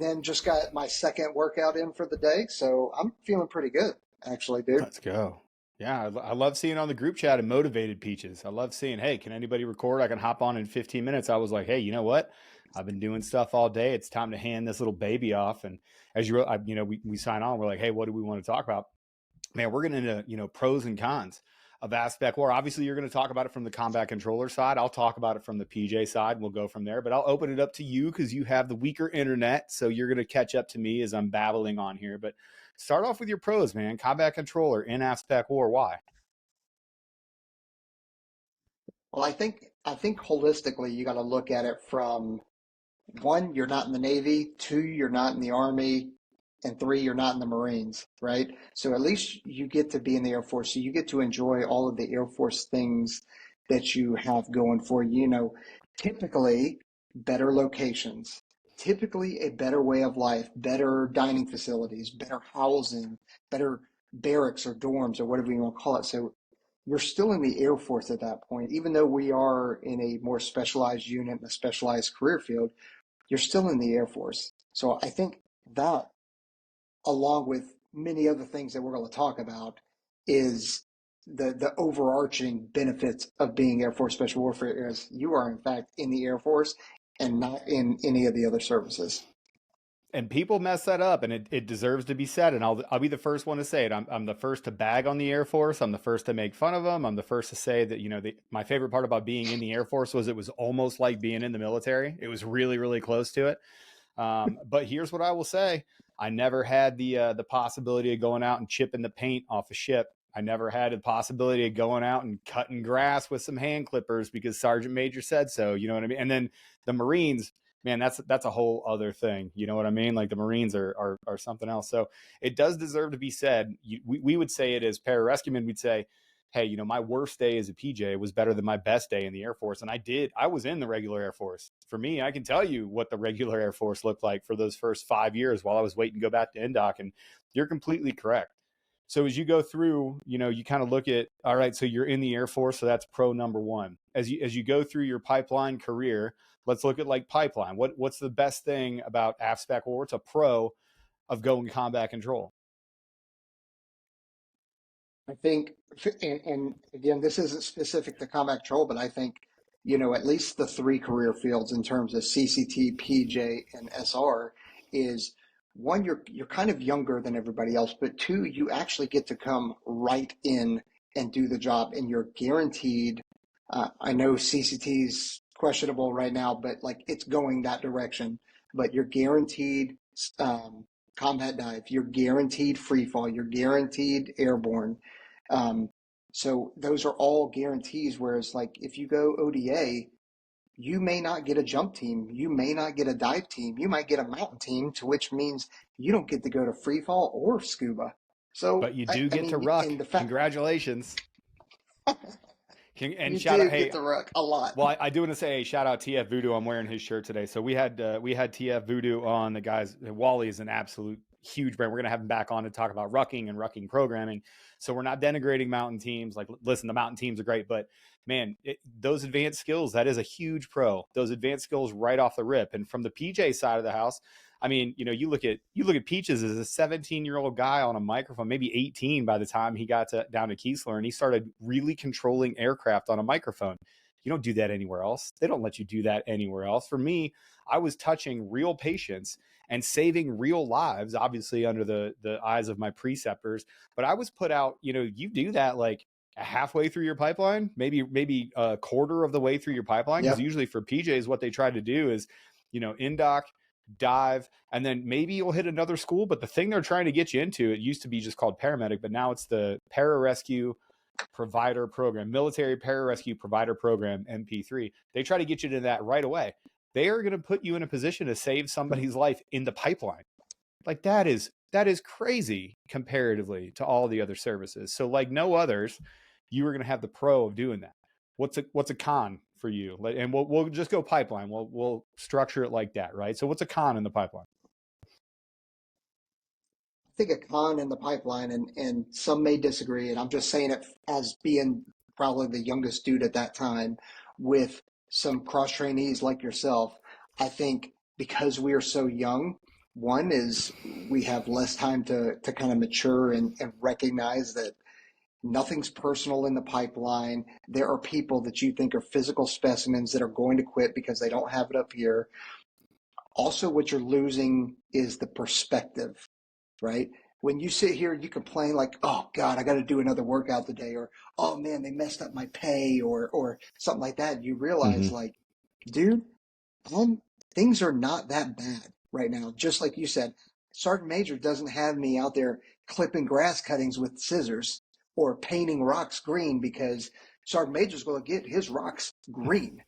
then just got my second workout in for the day. So I'm feeling pretty good, actually, dude. Let's go. Yeah, I love seeing on the group chat and motivated Peaches. I love seeing, hey, can anybody record? I can hop on in 15 minutes. I was like, hey, you know what? I've been doing stuff all day. It's time to hand this little baby off. And as we sign on, we're like, hey, what do we want to talk about? Man, we're getting into, pros and cons. of AFSPECWAR. Obviously, you're going to talk about it from the combat controller side. I'll talk about it from the PJ side, and we'll go from there. But I'll open it up to you because you have the weaker internet, so you're going to catch up to me as I'm babbling on here. But start off with your pros, man. Combat controller in AFSPECWAR. Why? Well, I think holistically you got to look at it from one, you're not in the Navy, two, you're not in the Army, and three, you're not in the Marines, right? So at least you get to be in the Air Force, so you get to enjoy all of the Air Force things that you have going for you. You know, typically better locations, typically a better way of life, better dining facilities, better housing, better barracks or dorms or whatever you want to call it. So you're still in the Air Force at that point, even though we are in a more specialized unit and a specialized career field, you're still in the Air Force. So I think that, along with many other things that we're going to talk about, is the overarching benefits of being Air Force Special Warfare is you are in fact in the Air Force and not in any of the other services. And people mess that up, and it deserves to be said. And I'll be the first one to say it. I'm the first to bag on the Air Force. I'm the first to make fun of them. I'm the first to say that, you know, my favorite part about being in the Air Force was it was almost like being in the military. It was really, really close to it. But here's what I will say. I never had the possibility of going out and chipping the paint off a ship. I never had the possibility of going out and cutting grass with some hand clippers because Sergeant Major said so. You know what I mean? And then the Marines, man, that's a whole other thing. You know what I mean? Like the Marines are something else. So it does deserve to be said. We would say it as pararescuemen. We'd say, hey, you know, my worst day as a PJ was better than my best day in the Air Force. And I was in the regular Air Force. For me, I can tell you what the regular Air Force looked like for those first 5 years while I was waiting to go back to NDOC. And you're completely correct. So as you go through, you know, you kind of look at, all right, so you're in the Air Force. So that's pro number one. As you go through your pipeline career, let's look at like pipeline. What's the best thing about AFSPECWAR? What's a pro of going combat control? I think, and again, this isn't specific to combat control, but I think, you know, at least the three career fields in terms of CCT, PJ, and SR is one, you're kind of younger than everybody else, but two, you actually get to come right in and do the job, and you're guaranteed. I know CCT's questionable right now, but like it's going that direction. But you're guaranteed combat dive, you're guaranteed free fall, you're guaranteed airborne. So those are all guarantees. Whereas like if you go ODA, you may not get a jump team, you may not get a dive team, you might get a mountain team, to which means you don't get to go to free fall or scuba. So, but you do get to ruck. Congratulations. And you shout out, hey, get the ruck a lot. Well, I do want to say, hey, shout out TF Voodoo. I'm wearing his shirt today. So we had TF Voodoo on. The guys. Wally is an absolute huge brand. We're going to have him back on to talk about rucking and rucking programming. So we're not denigrating mountain teams. Like, listen, the mountain teams are great, but man, those advanced skills, that is a huge pro. Those advanced skills right off the rip. And from the PJ side of the house, I mean, you know, you look at Peaches as a 17-year-old guy on a microphone, maybe 18 by the time he got down to Keesler, and he started really controlling aircraft on a microphone. You don't do that anywhere else. They don't let you do that anywhere else. For me, I was touching real patients and saving real lives, obviously under the eyes of my preceptors. But I was put out, you know, you do that like halfway through your pipeline, maybe a quarter of the way through your pipeline. Because usually for PJs, what they try to do is, you know, NDOC, dive, and then maybe you'll hit another school. But the thing they're trying to get you into, it used to be just called paramedic, but now it's the pararescue provider program, military pararescue provider program, MP3. They try to get you to that right away. They are going to put you in a position to save somebody's life in the pipeline. Like that is crazy comparatively to all the other services. So like no others, you are going to have the pro of doing that. What's a con for you? And we'll just go pipeline. We'll structure it like that, right? So what's a con in the pipeline? I think a con in the pipeline, and some may disagree, and I'm just saying it as being probably the youngest dude at that time with some cross trainees like yourself. I think because we are so young, one is we have less time to kind of mature and recognize that nothing's personal in the pipeline. There are people that you think are physical specimens that are going to quit because they don't have it up here. Also, what you're losing is the perspective, right? when you sit here and you complain like, oh God, I got to do another workout today, or oh man, they messed up my pay, or something like that, you realize like, dude, things are not that bad right now. Just like you said, Sergeant Major doesn't have me out there clipping grass cuttings with scissors or painting rocks green because Sergeant Major's going to get his rocks green.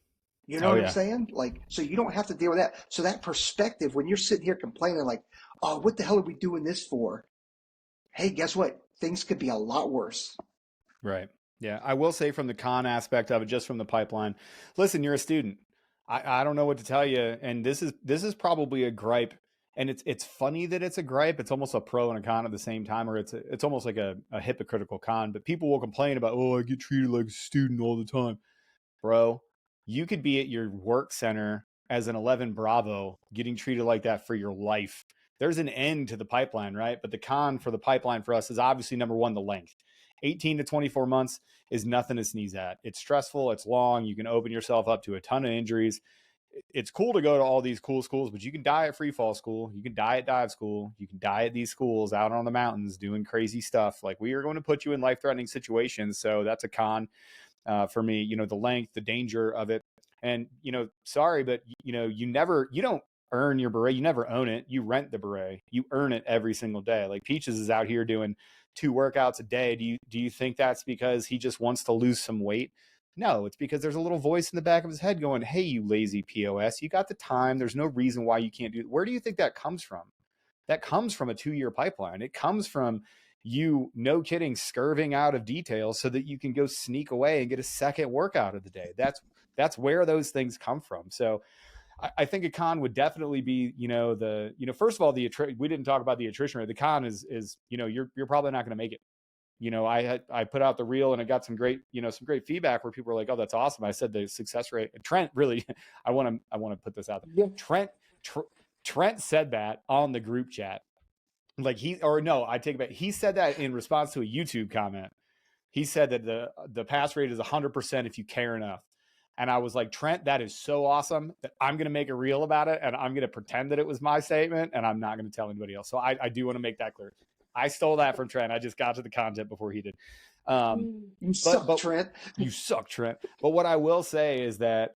You know what I'm saying? Like, so you don't have to deal with that. So that perspective, when you're sitting here complaining like, oh, what the hell are we doing this for? Hey, guess what? Things could be a lot worse. Right. Yeah. I will say from the con aspect of it, just from the pipeline, listen, you're a student. I don't know what to tell you. And this is probably a gripe. And it's funny that it's a gripe. It's almost a pro and a con at the same time, or it's almost like a hypocritical con. But people will complain about, oh, I get treated like a student all the time. Bro, you could be at your work center as an 11 Bravo getting treated like that for your life. There's an end to the pipeline, right? But the con for the pipeline for us is obviously number one, the length. 18 to 24 months is nothing to sneeze at. It's stressful. It's long. You can open yourself up to a ton of injuries. It's cool to go to all these cool schools, but you can die at free fall school. You can die at dive school. You can die at these schools out on the mountains doing crazy stuff. Like, we are going to put you in life-threatening situations. So that's a con for me, the length, the danger of it. And, sorry, but, you don't earn your beret. You never own it. You rent the beret. You earn it every single day. Like, Peaches is out here doing 2 workouts a day. Do you think that's because he just wants to lose some weight? No, it's because there's a little voice in the back of his head going, hey, you lazy POS, you got the time. There's no reason why you can't do it. Where do you think that comes from? That comes from a 2-year pipeline. It comes from you, no kidding, scurving out of details so that you can go sneak away and get a second workout of the day. That's where those things come from. So I think a con would definitely be, first of all, we didn't talk about the attrition rate. The con is, you're probably not going to make it. I put out the reel and I got some great feedback where people were like, oh, that's awesome. I said the success rate. Trent really, I want to put this out there. Yeah. Trent said that on the group chat. Like I take it back. He said that in response to a YouTube comment. He said that the pass rate is 100% if you care enough. And I was like, Trent, that is so awesome that I'm going to make a reel about it. And I'm going to pretend that it was my statement and I'm not going to tell anybody else. So I do want to make that clear. I stole that from Trent. I just got to the content before he did. You suck, Trent. You suck, Trent. But what I will say is that,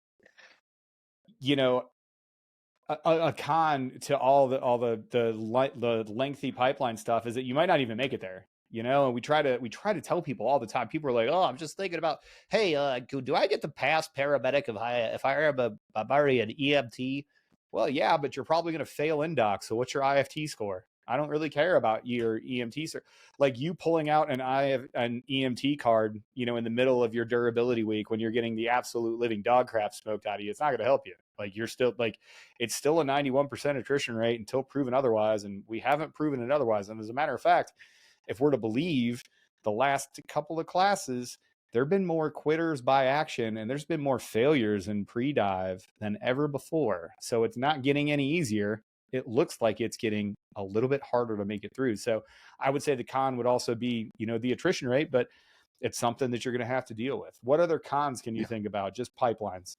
a con to all the lengthy pipeline stuff is that you might not even make it there. And we try to tell people all the time. People are like, oh, I'm just thinking about, hey, do I get to pass paramedic if I have an EMT? Well, yeah, but you're probably going to fail NDOC. So what's your IFT score? I don't really care about your EMT, sir. Like, you pulling out an EMT card, in the middle of your durability week when you're getting the absolute living dog crap smoked out of you, it's not going to help you. Like, you're still it's still a 91% attrition rate until proven otherwise. And we haven't proven it otherwise. And as a matter of fact, if we're to believe the last couple of classes, there have been more quitters by action and there's been more failures in pre-dive than ever before. So it's not getting any easier. It looks like it's getting a little bit harder to make it through. So I would say the con would also be, the attrition rate, but it's something that you're going to have to deal with. What other cons can you think about? Just pipelines.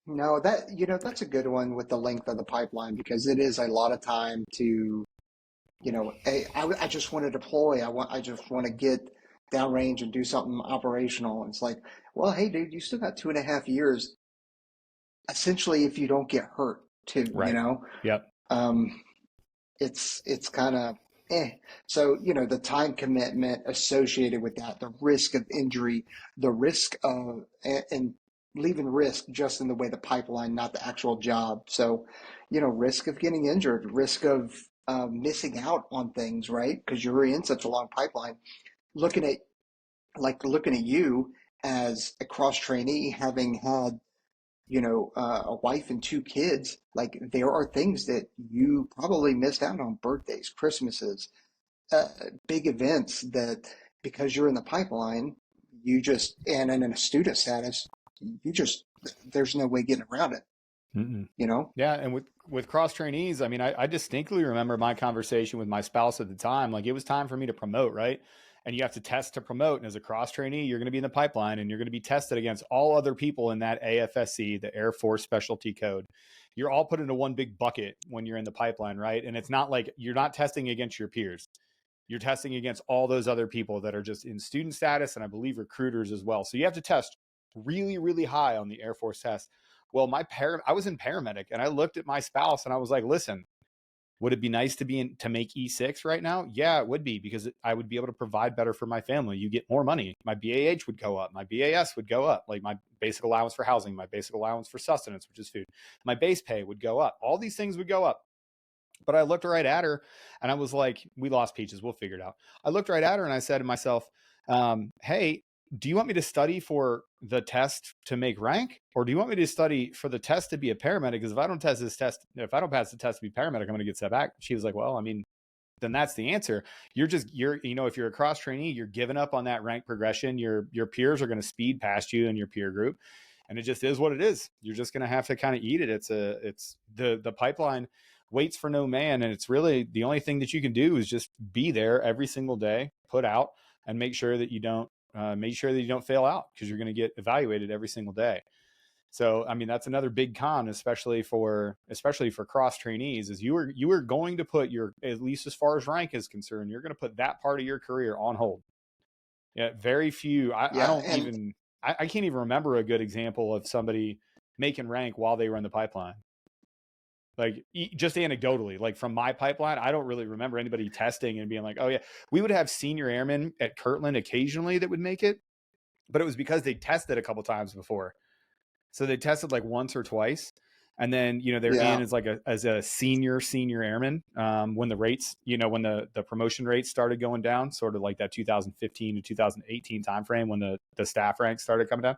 No, that's a good one with the length of the pipeline, because it is a lot of time to, I just want to deploy. I just want to get downrange and do something operational. And it's like, well, hey, dude, you still got 2.5 years, essentially, if you don't get hurt too, right. Yep. It's kind of So, the time commitment associated with that, the risk of injury, the risk of, and leaving risk just in the way the pipeline, not the actual job. So, risk of getting injured, risk of missing out on things, right? Because you're in such a long pipeline. Looking at you as a cross trainee, having had, a wife and 2 kids, like, there are things that you probably missed out on: birthdays, Christmases, big events that, because you're in the pipeline, and in a student status, there's no way getting around it. Mm-mm. Yeah. And with cross trainees, I mean, I distinctly remember my conversation with my spouse at the time. Like, it was time for me to promote, right? and you have to test to promote. And as a cross trainee, you're going to be in the pipeline, and you're going to be tested against all other people in that AFSC, the Air Force Specialty Code. You're all put into one big bucket when you're in the pipeline, right? And it's not like you're not testing against your peers. You're testing against all those other people that are just in student status, and I believe recruiters as well. So you have to test really, really high on the Air Force test. Well, I was in paramedic, and I looked at my spouse and I was like, listen, would it be nice to make E6 right now? Yeah, it would be, because I would be able to provide better for my family. You get more money. My BAH would go up. My BAS would go up. Like my basic allowance for housing, my basic allowance for sustenance, which is food. My base pay would go up. All these things would go up. But I looked right at her and I was like, we lost Peaches. We'll figure it out. I looked right at her and I said to myself, hey, do you want me to study for the test to make rank, or do you want me to study for the test to be a paramedic? Because if I don't pass the test to be paramedic, I'm going to get set back. She was like, well, I mean, then that's the answer. If you're a cross trainee, you're giving up on that rank progression. Your peers are going to speed past you in your peer group. And it just is what it is. You're just going to have to kind of eat it. It's the pipeline waits for no man. And it's really the only thing that you can do is just be there every single day, put out, and make sure that you don't fail out, because you're going to get evaluated every single day. So, I mean, that's another big con, especially for cross trainees, is you are going to put at least as far as rank is concerned, you're going to put that part of your career on hold. Yeah. Very few. I can't even remember a good example of somebody making rank while they were in the pipeline. Like, just anecdotally, like from my pipeline, I don't really remember anybody testing and being like, oh yeah, we would have senior airmen at Kirtland occasionally that would make it, but it was because they tested a couple times before. So they tested like once or twice. And then, they're in as a senior airman, when the rates, when the promotion rates started going down, sort of like that 2015 to 2018 timeframe, when the staff ranks started coming down.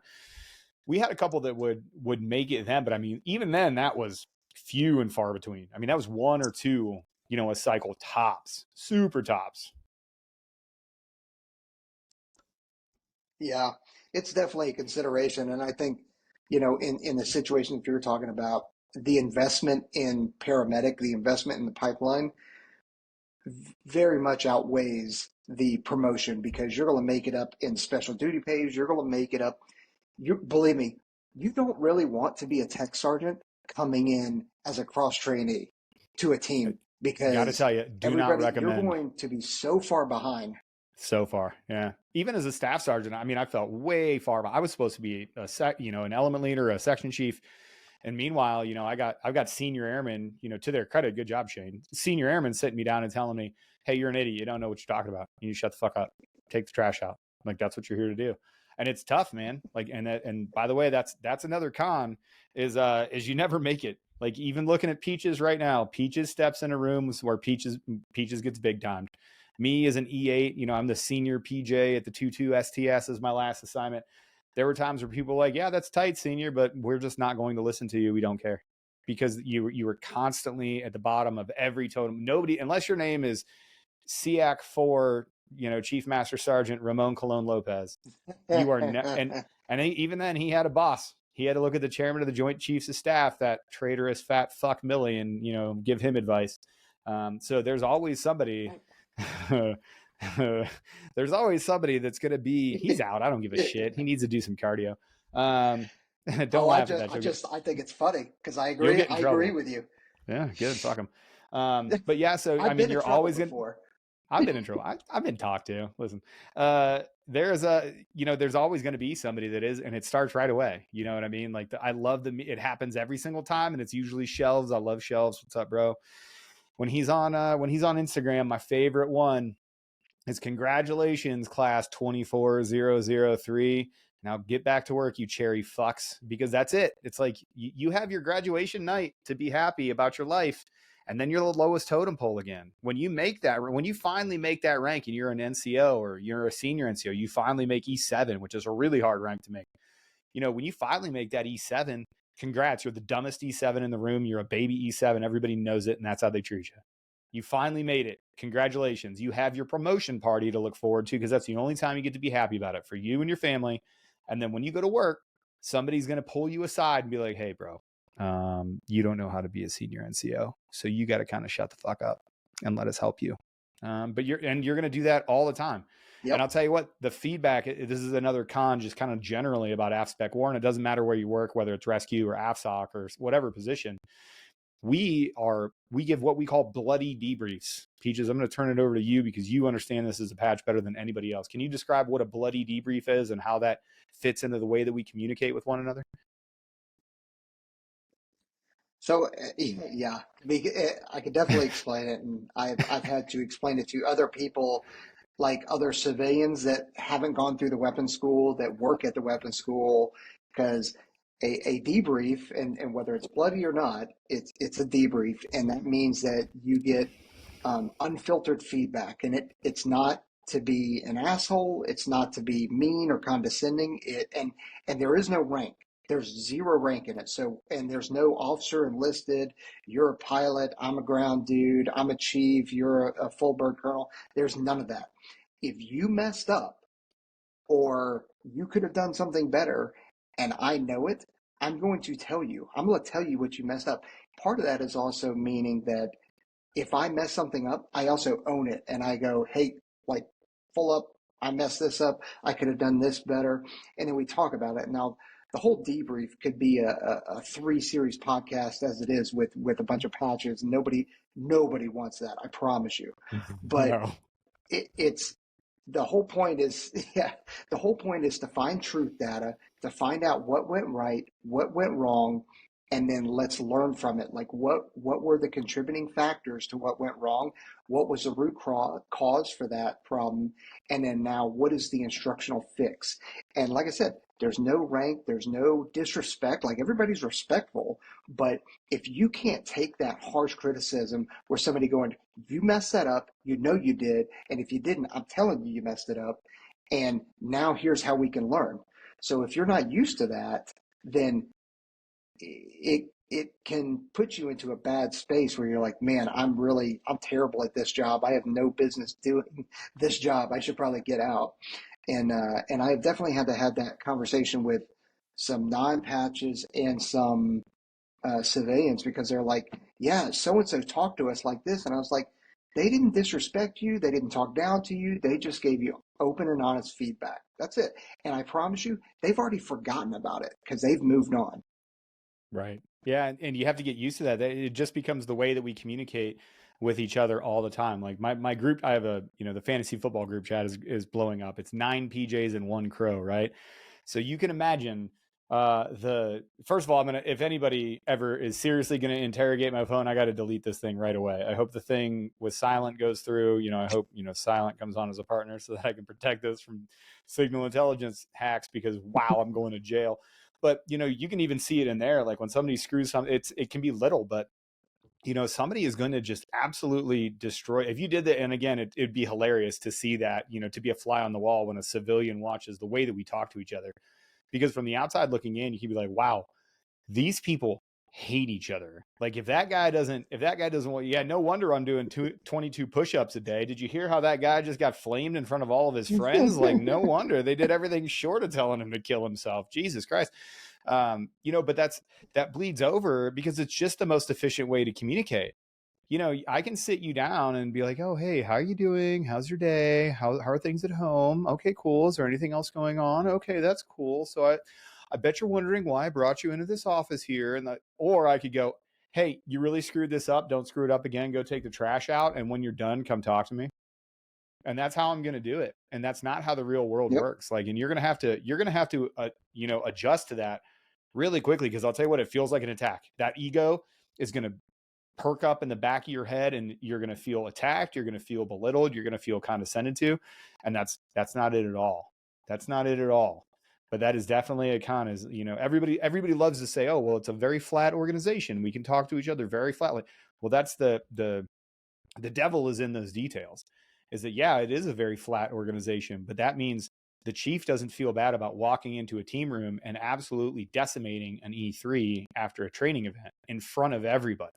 We had a couple that would make it then, but I mean, even then that was few and far between. I mean, that was one or two, a cycle tops, super tops. Yeah, it's definitely a consideration. And I think, in the situation that you're talking about, the investment in paramedic, the investment in the pipeline very much outweighs the promotion, because you're going to make it up in special duty pays. You're going to make it up. Believe me, you don't really want to be a tech sergeant coming in as a cross trainee to a team, because got to tell you, not recommend. You're going to be so far behind. So far, yeah. Even as a staff sergeant, I mean, I felt way far behind. I was supposed to be an element leader, a section chief, and meanwhile, I've got senior airmen, to their credit, good job, Shane. Senior airmen sitting me down and telling me, "Hey, you're an idiot. You don't know what you're talking about. You need to shut the fuck up. Take the trash out. Like, that's what you're here to do." And it's tough, man. Like, and by the way, that's another con is you never make it. Like, even looking at Peaches right now, Peaches steps in a room where Peaches gets big timed. Me as an E8, I'm the senior PJ at the 2-2 STS as my last assignment. There were times where people were like, yeah, that's tight, senior, but we're just not going to listen to you. We don't care. Because you were constantly at the bottom of every totem. Nobody, unless your name is SEAC 4, Chief Master Sergeant Ramon Colon Lopez, you are and even then he had a boss. He had to look at the chairman of the Joint Chiefs of Staff, that traitorous fat fuck Millie, and give him advice. So there's always somebody. There's always somebody that's going to be, he's out. I don't give a shit. He needs to do some cardio. Don't laugh at that. I think it's funny because I agree. I agree with you. Yeah, good. Fuck him. But yeah, so I mean, you're always going to. I've been in trouble. I've been talked to. Listen, there's always going to be somebody that is, and it starts right away. You know what I mean? Like, I love it happens every single time, and it's usually Shelves. I love Shelves. What's up, bro? When he's on Instagram, my favorite one is congratulations, class 24003. Now get back to work, you cherry fucks, because that's it. It's like you have your graduation night to be happy about your life, and then you're the lowest totem pole again. When you finally make that rank and you're an NCO or you're a senior NCO, you finally make E7, which is a really hard rank to make. When you finally make that E7, congrats, you're the dumbest E7 in the room. You're a baby E7. Everybody knows it, and that's how they treat you. You finally made it. Congratulations. You have your promotion party to look forward to, because that's the only time you get to be happy about it for you and your family. And then when you go to work, somebody's going to pull you aside and be like, hey, bro, you don't know how to be a senior NCO. So you got to kind of shut the fuck up and let us help you. But you're going to do that all the time. And I'll tell you what, the feedback, this is another con just kind of generally about AFSPECWAR, and it doesn't matter where you work, whether it's rescue or AFSOC or whatever position. We give what we call bloody debriefs. Peaches, I'm going to turn it over to you because you understand this as a patch better than anybody else. Can you describe what a bloody debrief is and how that fits into the way that we communicate with one another? So yeah, I could definitely explain it, and I've had to explain it to other people, like other civilians that haven't gone through the weapons school, that work at the weapons school, because a debrief, and whether it's bloody or not, it's a debrief, and that means that you get unfiltered feedback, and it's not to be an asshole, it's not to be mean or condescending, and there is no rank. There's zero rank in it. So, and there's no officer enlisted. You're a pilot. I'm a ground dude. I'm a chief. You're a full bird colonel. There's none of that. If you messed up or you could have done something better and I know it, I'm going to tell you. I'm going to tell you what you messed up. Part of that is also meaning that if I mess something up, I also own it and I go, hey, like, full up, I messed this up. I could have done this better. And then we talk about it. Now, the whole debrief could be a 3-series podcast as it is with a bunch of patches. Nobody wants that. I promise you. But No. It's the whole point is, the whole point is to find truth data, to find out what went right, what went wrong, and then let's learn from it. Like what were the contributing factors to what went wrong? What was the root cause for that problem? And then now what is the instructional fix? And like I said, there's no rank, there's no disrespect, like everybody's respectful, but if you can't take that harsh criticism where somebody going, you messed that up, you know you did, and if you didn't, I'm telling you, you messed it up, and now here's how we can learn. So if you're not used to that, then it can put you into a bad space where you're like, man, I'm terrible at this job. I have no business doing this job. I should probably get out. And I've definitely had to have that conversation with some non-patches and some civilians, because they're like, yeah, so-and-so talked to us like this. And I was like, they didn't disrespect you. They didn't talk down to you. They just gave you open and honest feedback. That's it. And I promise you, they've already forgotten about it because they've moved on. Right. Yeah. And you have to get used to that. It just becomes the way that we communicate with each other all the time. Like my group, I have the fantasy football group chat is blowing up. It's 9 PJs and 1 crow. Right. So you can imagine first of all, if anybody ever is seriously going to interrogate my phone, I got to delete this thing right away. I hope the thing with silent goes through. I hope, silent comes on as a partner so that I can protect this from signal intelligence hacks, because wow, I'm going to jail. But, you can even see it in there. Like when somebody screws something, it can be little, but somebody is going to just absolutely destroy. If you did that, and again, it'd be hilarious to see that, to be a fly on the wall when a civilian watches the way that we talk to each other. Because from the outside looking in, you can be like, wow, these people hate each other. Like if that guy doesn't want, yeah, no wonder I'm doing 22 push-ups a day. Did you hear how that guy just got flamed in front of all of his friends? Like no wonder they did everything short of telling him to kill himself. Jesus Christ. But that bleeds over because it's just the most efficient way to communicate. I can sit you down and be like, oh, hey, how are you doing? How's your day? How are things at home? Okay, cool. Is there anything else going on? Okay, that's cool. So I bet you're wondering why I brought you into this office here. Or I could go, hey, you really screwed this up. Don't screw it up again. Go take the trash out. And when you're done, come talk to me. And that's how I'm going to do it. And that's not how the real world works. Like, and you're going to have to, adjust to that really quickly. Cause I'll tell you what, it feels like an attack. That ego is going to perk up in the back of your head and you're going to feel attacked. You're going to feel belittled. You're going to feel condescended to. And that's not it at all. That's not it at all. But that is definitely a con. Is, everybody loves to say, oh, well, it's a very flat organization. We can talk to each other very flatly. Well, that's the devil is in those details. Is that, yeah, it is a very flat organization, but that means the chief doesn't feel bad about walking into a team room and absolutely decimating an E3 after a training event in front of everybody.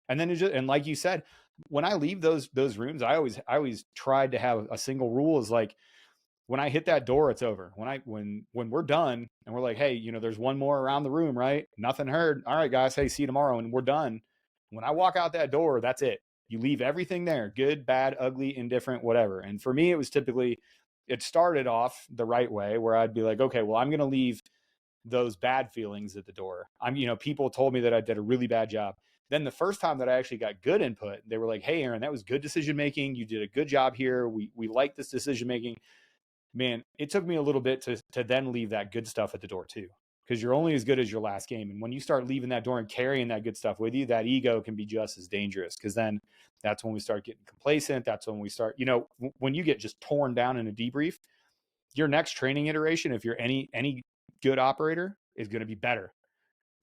And then and like you said, when I leave those rooms, I always tried to have a single rule is like, when I hit that door, it's over. When we're done and we're like, hey, there's one more around the room, right? Nothing heard. All right, guys, hey, see you tomorrow. And we're done. When I walk out that door, that's it. You leave everything there, good, bad, ugly, indifferent, whatever. And for me, it was typically, it started off the right way where I'd be like, okay, well, I'm going to leave those bad feelings at the door. People told me that I did a really bad job. Then the first time that I actually got good input, they were like, hey, Aaron, that was good decision-making. You did a good job here. We like this decision-making. Man, it took me a little bit to then leave that good stuff at the door too, because you're only as good as your last game. And when you start leaving that door and carrying that good stuff with you, that ego can be just as dangerous, because then that's when we start getting complacent. That's when we start, when you get just torn down in a debrief, your next training iteration, if you're any good operator, is going to be better.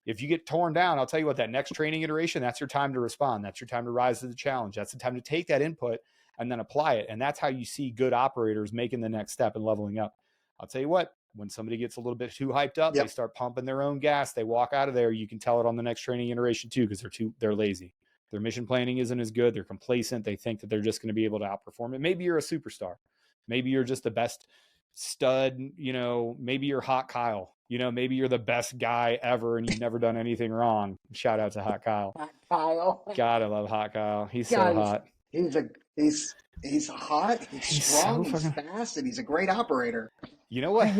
If you get torn down, I'll tell you what, that next training iteration, that's your time to respond. That's your time to rise to the challenge. That's the time to take that input and then apply it. And that's how you see good operators making the next step and leveling up. I'll tell you what, when somebody gets a little bit too hyped up, They start pumping their own gas. They walk out of there. You can tell it on the next training iteration too, because they're lazy. Their mission planning isn't as good. They're complacent. They think that they're just going to be able to outperform it. Maybe you're a superstar. Maybe you're just the best stud, maybe you're Hot Kyle, maybe you're the best guy ever and you've never done anything wrong. Shout out to Hot Kyle. Hot Kyle. God, I love Hot Kyle. He's so hot. He's hot. He's strong. So he's fast, and he's a great operator. You know what?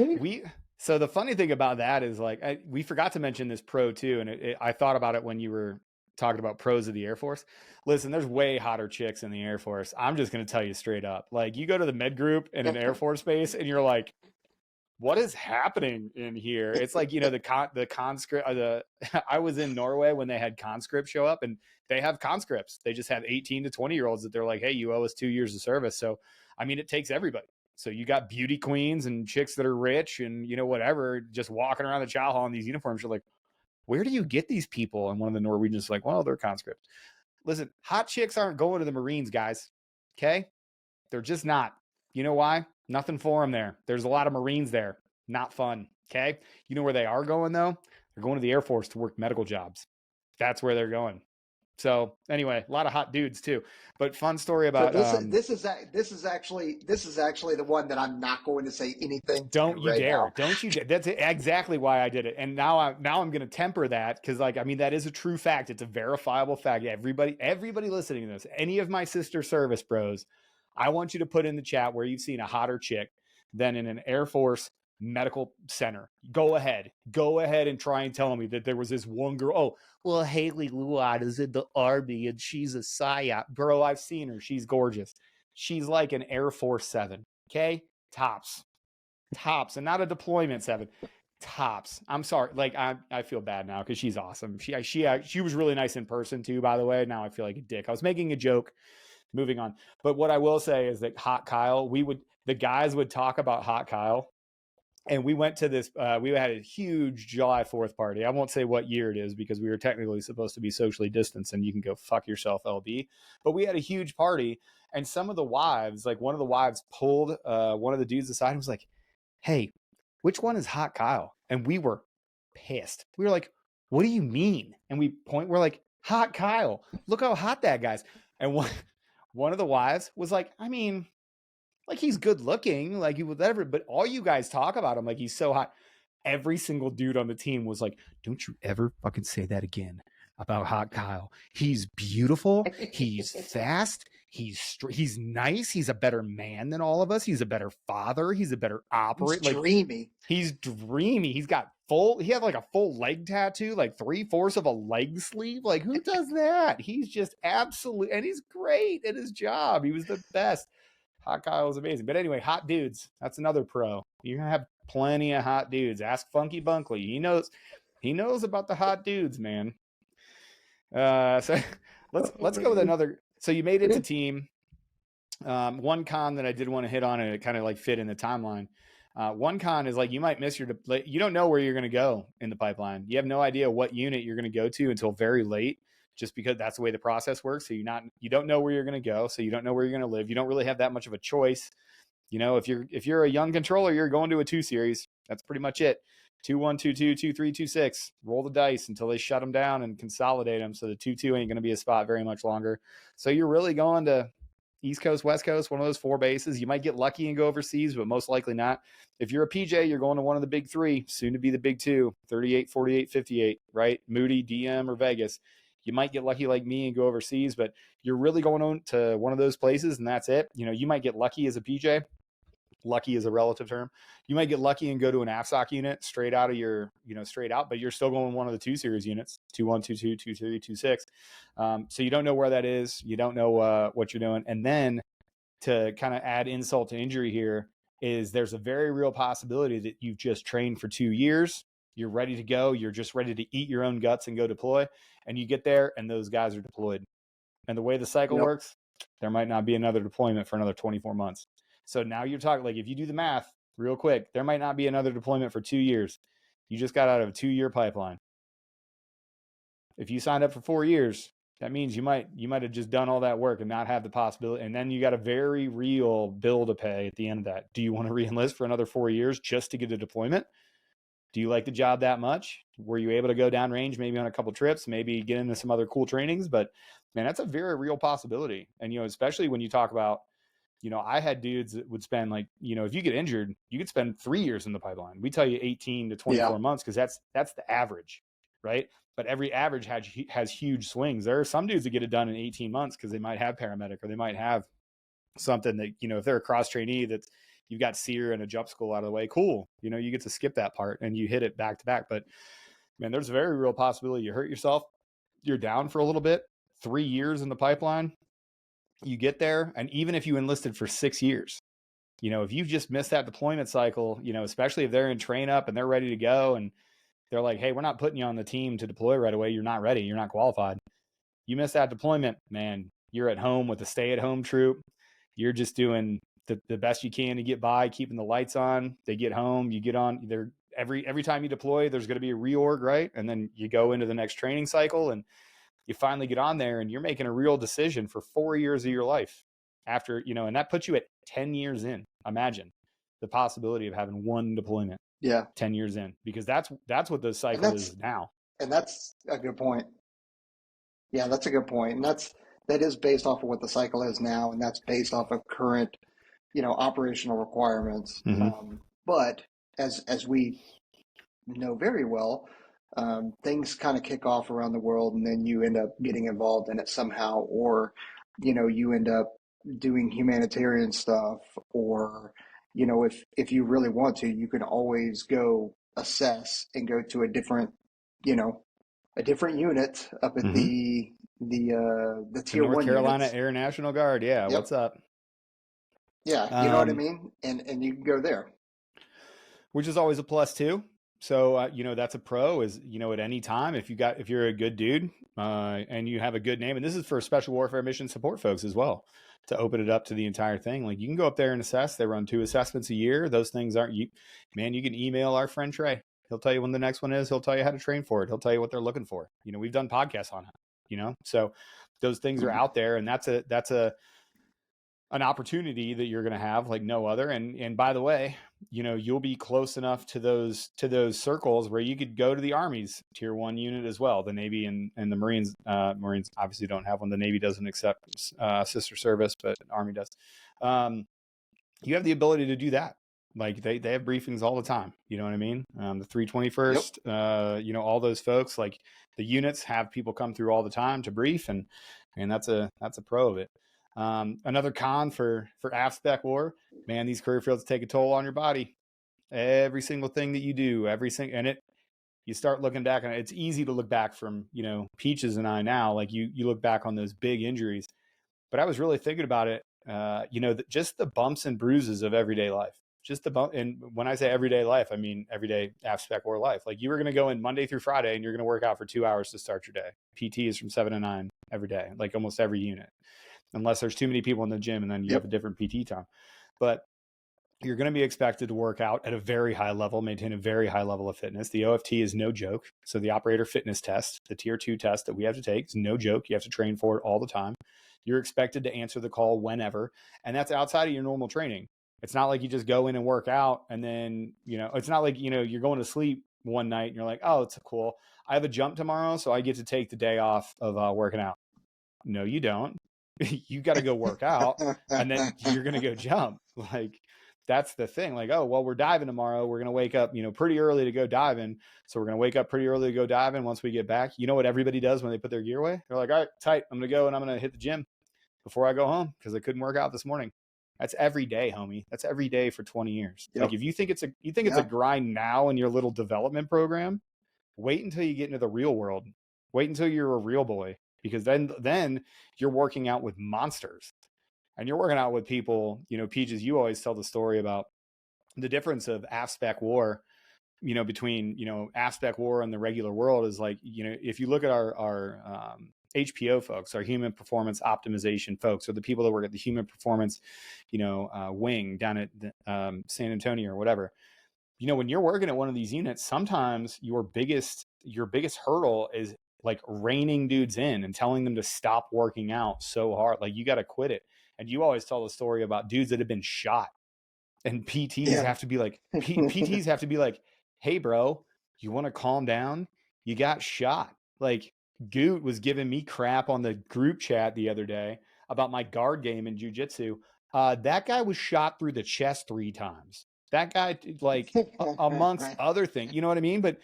So the funny thing about that is, like, we forgot to mention this pro too, and I thought about it when you were talking about pros of the Air Force. Listen, there's way hotter chicks in the Air Force. I'm just going to tell you straight up. Like, you go to the med group in an Air Force base and you're like, what is happening in here? It's like, the conscript, I was in Norway when they had conscripts show up, and they have conscripts. They just have 18 to 20-year-olds that they're like, hey, you owe us 2 years of service. So, I mean, it takes everybody. So you got beauty queens and chicks that are rich and, whatever, just walking around the chow hall in these uniforms. You're like, where do you get these people? And one of the Norwegians is like, well, they're conscripts. Listen, hot chicks aren't going to the Marines, guys. Okay? They're just not. You know why? Nothing for them there. There's a lot of Marines there. Not fun. Okay? You know where they are going, though? They're going to the Air Force to work medical jobs. That's where they're going. So anyway, a lot of hot dudes too. But fun story about this is actually the one that I'm not going to say anything. Don't you right dare! now. Don't you dare! That's exactly why I did it. And now I'm going to temper that, because, like, I mean, that is a true fact. It's a verifiable fact. Everybody listening to this, any of my sister service bros, I want you to put in the chat where you've seen a hotter chick than in an Air Force medical center. Go ahead and try and tell me that there was this one girl. Oh, well, Haley Luad is in the Army and she's a psyop. Bro, I've seen her. She's gorgeous. She's like an Air Force 7. Okay? Tops, and not a deployment 7. Tops. I'm sorry. Like, I feel bad now because she's awesome. She was really nice in person too, by the way. Now I feel like a dick. I was making a joke. Moving on. But what I will say is that Hot Kyle, the guys would talk about Hot Kyle. And we went to this, we had a huge July 4th party. I won't say what year it is because we were technically supposed to be socially distanced, and you can go fuck yourself, LB. But we had a huge party, and some of the wives, like one of the wives pulled one of the dudes aside and was like, hey, which one is Hot Kyle? And we were pissed. We were like, what do you mean? And we're like, Hot Kyle. Look how hot that guy's. And one of the wives was like, I mean, like, he's good looking, like, he would ever, but all you guys talk about him like he's so hot. Every single dude on the team was like, don't you ever fucking say that again about Hot Kyle. He's beautiful. He's fast. He's nice. He's a better man than all of us. He's a better father. He's a better operator. He's dreamy. He's dreamy. He had like a full leg tattoo, like 3/4 of a leg sleeve. Like, who does that? He's just absolute, and he's great at his job. He was the best. Hot Kyle is amazing. But anyway, hot dudes. That's another pro. You're going to have plenty of hot dudes. Ask Funky Bunkley. He knows about the hot dudes, man. So let's go with another. So you made it to team. One con that I did want to hit on, and it kind of like fit in the timeline. One con is, like, you might miss you don't know where you're going to go in the pipeline. You have no idea what unit you're going to go to until very late, just because that's the way the process works. So you don't know where you're going to go. So you don't know where you're going to live. You don't really have that much of a choice. If you're a young controller, you're going to a 2 series. That's pretty much it. 2-1, 2-2, 2-3, 2-6. Roll the dice until they shut them down and consolidate them. So the 2-2 ain't going to be a spot very much longer. So you're really going to East Coast, West Coast, one of those 4 bases. You might get lucky and go overseas, but most likely not. If you're a PJ, you're going to one of the big 3, soon to be the big 2, 38, 48, 58, right? Moody, DM, or Vegas. You might get lucky like me and go overseas, but you're really going on to one of those places, and that's it. You might get lucky as a PJ, lucky is a relative term. You might get lucky and go to an AFSOC unit straight out of your, straight out, but you're still going one of the 2 series units, 2-1, 2-2, 2-3, 2-6. So you don't know where that is. You don't know what you're doing. And then to kind of add insult to injury here is there's a very real possibility that you've just trained for 2 years. You're ready to go. You're just ready to eat your own guts and go deploy. And you get there and those guys are deployed. And the way the cycle works, there might not be another deployment for another 24 months. So now you're talking, like, if you do the math real quick, there might not be another deployment for 2 years. You just got out of a 2-year pipeline. If you signed up for 4 years, that means you might have just done all that work and not have the possibility. And then you got a very real bill to pay at the end of that. Do you want to re-enlist for another 4 years just to get a deployment? Do you like the job that much? Were you able to go downrange, maybe on a couple trips, maybe get into some other cool trainings? But man, that's a very real possibility. And, especially when you talk about, I had dudes that would spend, like, if you get injured, you could spend 3 years in the pipeline. We tell you 18 to 24 months because that's the average, right? But every average has huge swings. There are some dudes that get it done in 18 months because they might have paramedic or they might have something that, if they're a cross trainee that's, you've got SEER and a jump school out of the way, cool. You get to skip that part and you hit it back to back. But man, there's a very real possibility you hurt yourself. You're down for a little bit, 3 years in the pipeline. You get there. And even if you enlisted for 6 years, if you just missed that deployment cycle, especially if they're in train up and they're ready to go and they're like, hey, we're not putting you on the team to deploy right away. You're not ready. You're not qualified. You miss that deployment, man, you're at home with a stay-at-home troop. You're just doing the best you can to get by, keeping the lights on. They get home, you get on. Every time you deploy, there's going to be a reorg, right? And then you go into the next training cycle and you finally get on there and you're making a real decision for 4 years of your life after, and that puts you at 10 years in. Imagine the possibility of having one deployment. 10 years in, because that's what the cycle is now. And that's a good point. Yeah, that's a good point. And that is based off of what the cycle is now, and that's based off of current, operational requirements. Mm-hmm. But as we know very well, things kind of kick off around the world, and then you end up getting involved in it somehow, or you end up doing humanitarian stuff, or if you really want to, you can always go assess and go to a different unit up at the tier North 1 Carolina units. Air National Guard. Yeah. Yep. What's up? Yeah. You know what I mean? And you can go there. Which is always a plus too. So, that's a pro is, at any time, if you're a good dude, and you have a good name, and this is for special warfare mission support folks as well, to open it up to the entire thing. Like, you can go up there and assess. They run 2 assessments a year. Those things you can email our friend Trey. He'll tell you when the next one is. He'll tell you how to train for it. He'll tell you what they're looking for. We've done podcasts on it, so those things are out there, and that's an opportunity that you're going to have like no other. And by the way, you'll be close enough to those circles where you could go to the Army's tier 1 unit as well. The Navy and the Marines obviously don't have one. The Navy doesn't accept sister service, but Army does. You have the ability to do that. Like they have briefings all the time. You know what I mean? The 321st, yep. All those folks, like the units have people come through all the time to brief, and that's a pro of it. Another con for AFSPECWAR, man, these career fields take a toll on your body. Every single thing that you do, you start looking back on it. It's easy to look back from, Peaches and I now, like you look back on those big injuries, but I was really thinking about it, just the bumps and bruises of everyday life, just the bump. And when I say everyday life, I mean, everyday AFSPECWAR life. Like you were going to go in Monday through Friday and you're going to work out for 2 hours to start your day. PT is from 7 to 9 every day, like almost every unit. Unless there's too many people in the gym and then you have a different PT time. But you're going to be expected to work out at a very high level, maintain a very high level of fitness. The OFT is no joke. So the operator fitness test, the tier 2 test that we have to take is no joke. You have to train for it all the time. You're expected to answer the call whenever. And that's outside of your normal training. It's not like you just go in and work out and then, it's not like, you're going to sleep one night and you're like, oh, it's cool. I have a jump tomorrow, so I get to take the day off of working out. No, you don't. You got to go work out and then you're going to go jump. Like that's the thing. Like, oh, well, we're diving tomorrow. We're going to wake up, pretty early to go diving. So we're going to wake up pretty early to go diving. Once we get back, you know what everybody does when they put their gear away? They're like, all right, tight. I'm going to go and I'm going to hit the gym before I go home because I couldn't work out this morning. That's every day, homie. That's every day for 20 years. Yep. Like if you think it's a grind now in your little development program, wait until you get into the real world. Wait until you're a real boy, because then you're working out with monsters, and you're working out with people. You know, Peaches, you always tell the story about the difference of AFSPECWAR, you know, between, you know, AFSPECWAR and the regular world is like, you know, if you look at our HPO folks, our human performance optimization folks, or the people that work at the human performance, you know, wing down at San Antonio or whatever, you know, when you're working at one of these units, sometimes your biggest hurdle is like reining dudes in and telling them to stop working out so hard. Like, you got to quit it. And you always tell the story about dudes that have been shot, and PTs have to be like, PTs have to be like, hey bro, you want to calm down? You got shot. Like, Goot was giving me crap on the group chat the other day about my guard game in jiu-jitsu. That guy was shot through the chest 3 times. That guy, like, amongst other things, you know what I mean? But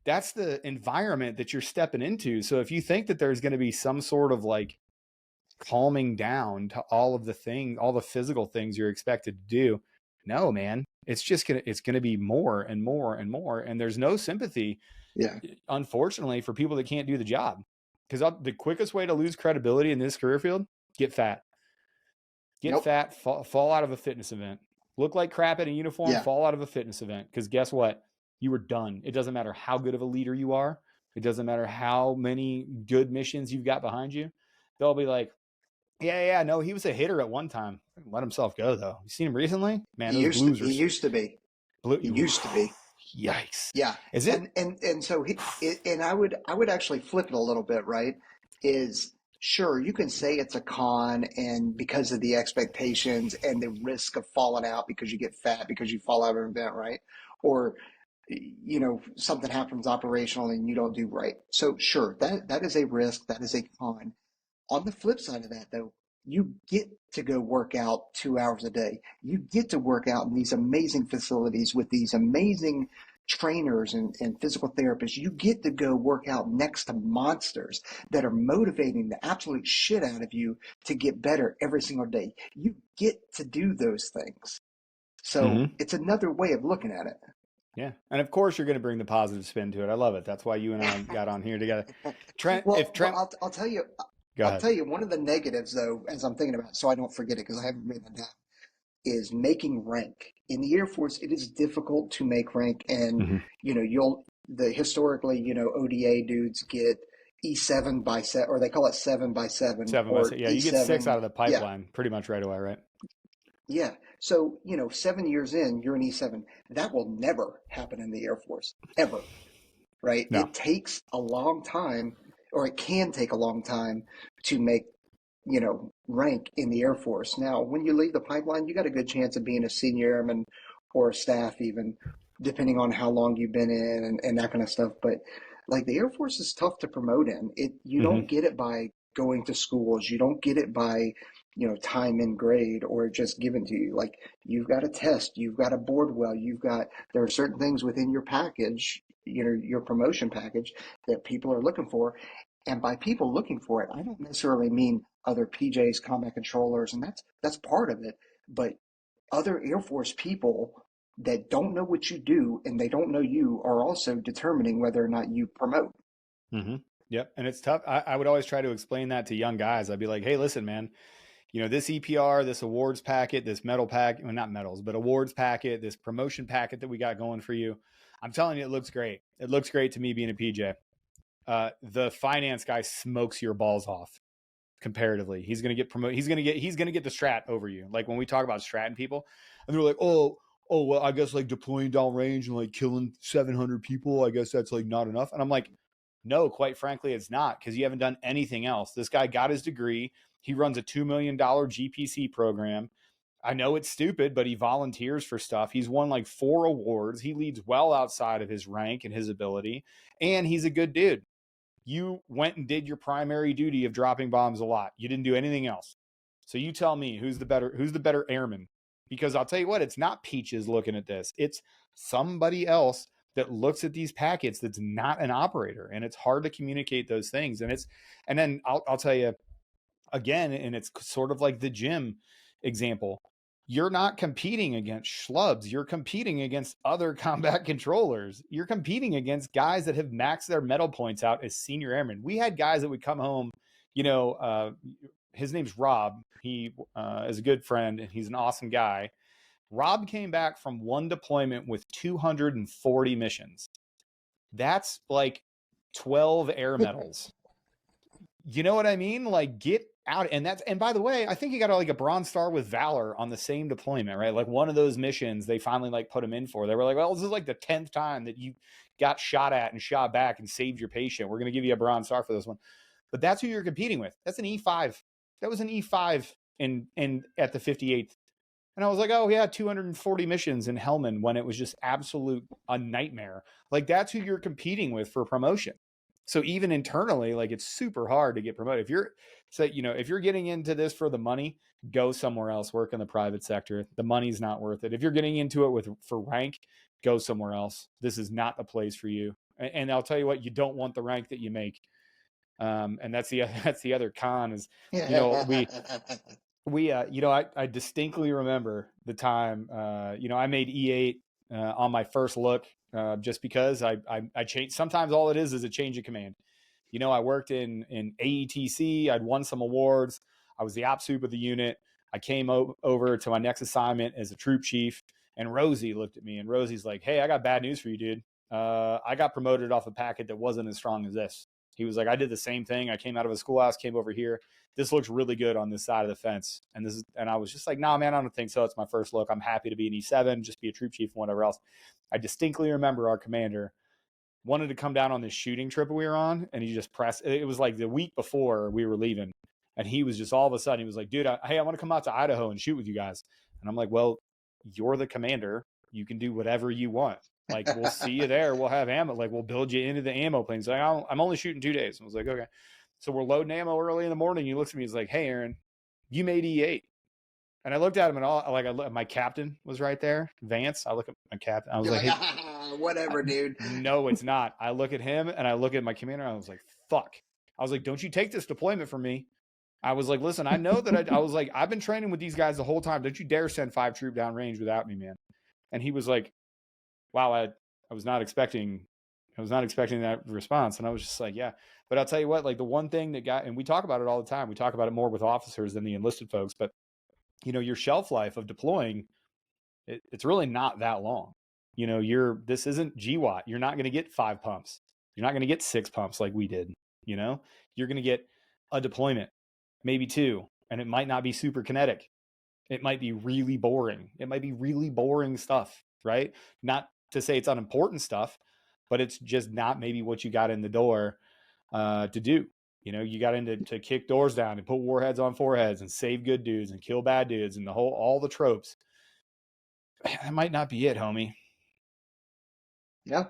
that's the environment that you're stepping into. So if you think that there's going to be some sort of like calming down to all of the things, all the physical things you're expected to do, no, man, it's gonna be more and more and more, and there's no sympathy, unfortunately, for people that can't do the job. Because the quickest way to lose credibility in this career field: get fat, fat, fall out of a fitness event, look like crap in a uniform, fall out of a fitness event. Because guess what? You were done. It doesn't matter how good of a leader you are. It doesn't matter how many good missions you've got behind you. They'll be like, yeah, no, he was a hitter at one time. Let himself go, though. You seen him recently? Man, those blues are... He used to be. He used to be. Yikes. Yeah. Is it? And so I would actually flip it a little bit, right? Is sure, you can say it's a con, and because of the expectations and the risk of falling out because you get fat, because you fall out of an event, right? Or, you know, something happens operationally and you don't do right. So sure, that is a risk, that is a con. On the flip side of that, though, you get to go work out 2 hours a day. You get to work out in these amazing facilities with these amazing trainers and physical therapists. You get to go work out next to monsters that are motivating the absolute shit out of you to get better every single day. You get to do those things. So it's another way of looking at it. Yeah. And of course you're going to bring the positive spin to it. I love it. That's why you and I got on here together. Trent, I'll tell you, one of the negatives, though, as I'm thinking about it, so I don't forget it because I haven't written it down, is making rank. In the Air Force, it is difficult to make rank, and you know, historically, you know, ODA dudes get E7 by 7, or they call it 7 by 7. 7 by 7. Yeah, you get 6 out of the pipeline pretty much right away, right? Yeah. So, you know, 7 years in, you're an E7. That will never happen in the Air Force, ever. Right? No. It takes a long time, or it can take a long time to make, you know, rank in the Air Force. Now, when you leave the pipeline, you got a good chance of being a senior airman or a staff, even, depending on how long you've been in and that kind of stuff. But like, the Air Force is tough to promote in. You don't get it by going to schools. You don't get it by, you know, time and grade or just given to you. Like, you've got a test, you've got a board well, there are certain things within your package, you know, your promotion package, that people are looking for. And by people looking for it, I don't necessarily mean other PJs, combat controllers, and that's part of it, but other Air Force people that don't know what you do and they don't know you are also determining whether or not you promote. Yep. And it's tough. I would always try to explain that to young guys. I'd be like, hey, listen, man, you know, this EPR, this awards packet, this medal packet, well, not medals, but awards packet, this promotion packet that we got going for you, I'm telling you, it looks great. It looks great to me being a PJ. The finance guy smokes your balls off comparatively. He's going to get promoted. He's going to get the strat over you. Like, when we talk about stratting people, and they're like, oh, well, I guess like deploying downrange and like killing 700 people, I guess that's like not enough. And I'm like, no, quite frankly, it's not, because you haven't done anything else. This guy got his degree. He runs a $2 million GPC program. I know it's stupid, but he volunteers for stuff. He's won like 4 awards. He leads well outside of his rank and his ability, and he's a good dude. You went and did your primary duty of dropping bombs a lot. You didn't do anything else. So you tell me, who's the better airman? Because I'll tell you what, it's not Peaches looking at this. It's somebody else that looks at these packets that's not an operator, and it's hard to communicate those things. And then I'll tell you again, and it's sort of like the gym example. you're not competing against schlubs. You're competing against other combat controllers. You're competing against guys that have maxed their medal points out as senior airmen. We had guys that would come home, his name's Rob. He is a good friend and he's an awesome guy. Rob came back from one deployment with 240 missions. That's like 12 air medals. You know what I mean? Like, get out. And by the way, I think he got like a Bronze Star with Valor on the same deployment, right? Like one of those missions they finally like put him in for. They were like, well, this is like the 10th time that you got shot at and shot back and saved your patient. We're going to give you a Bronze Star for this one. But that's who you're competing with. That's an E5. That was an E5 in at the 58th. And I was like, oh yeah, 240 missions in Helmand when it was just a nightmare. Like that's who you're competing with for promotion. So even internally, like it's super hard to get promoted. If you're getting into this for the money, go somewhere else, work in the private sector. The money's not worth it. If you're getting into it for rank, go somewhere else. This is not the place for you. And I'll tell you what, you don't want the rank that you make. And that's the other con is, I distinctly remember the time, I made E8 on my first look, just because I changed. Sometimes all it is a change of command. I worked in AETC. I'd won some awards. I was the op soup of the unit. I came over to my next assignment as a troop chief, and Rosie looked at me, and Rosie's like, "Hey, I got bad news for you, dude. I got promoted off a packet that wasn't as strong as this." He was like, "I did the same thing. I came out of a schoolhouse, came over here. This looks really good on this side of the fence." And I was just like, "Nah, man, I don't think so. It's my first look. I'm happy to be an E7, just be a troop chief and whatever else." I distinctly remember our commander wanted to come down on this shooting trip we were on, and he just pressed. It was like the week before we were leaving, and he was just all of a sudden, he was like, "Dude, hey, I want to come out to Idaho and shoot with you guys." And I'm like, "Well, you're the commander. You can do whatever you want. Like, we'll see you there. We'll have ammo. Like, we'll build you into the ammo plane." He's like, "I'm only shooting 2 days." I was like, "Okay." So we're loading ammo early in the morning. He looks at me. He's like, "Hey, Aaron, you made E8." And I looked at him, and my captain was right there, Vance. I look at my captain. I was like, "Hey, whatever, dude." No, it's not. I look at him and I look at my commander. I was like, "Fuck." I was like, "Don't you take this deployment from me." I was like, "Listen, I know that I was like, I've been training with these guys the whole time. Don't you dare send 5 troop down range without me, man." And he was like, "Wow, I was not expecting that response." And I was just like, "Yeah." But I'll tell you what, like the one thing and we talk about it all the time. We talk about it more with officers than the enlisted folks, but your shelf life of deploying, it's really not that long. This isn't GWAT. You're not going to get 5 pumps. You're not going to get 6 pumps like we did. You're going to get a deployment, maybe 2, and it might not be super kinetic. It might be really boring. It might be really boring stuff, right? Not to say it's unimportant stuff, but it's just not maybe what you got in the door to do. You got into to kick doors down and put warheads on foreheads and save good dudes and kill bad dudes and all the tropes. That might not be it, homie. Yeah.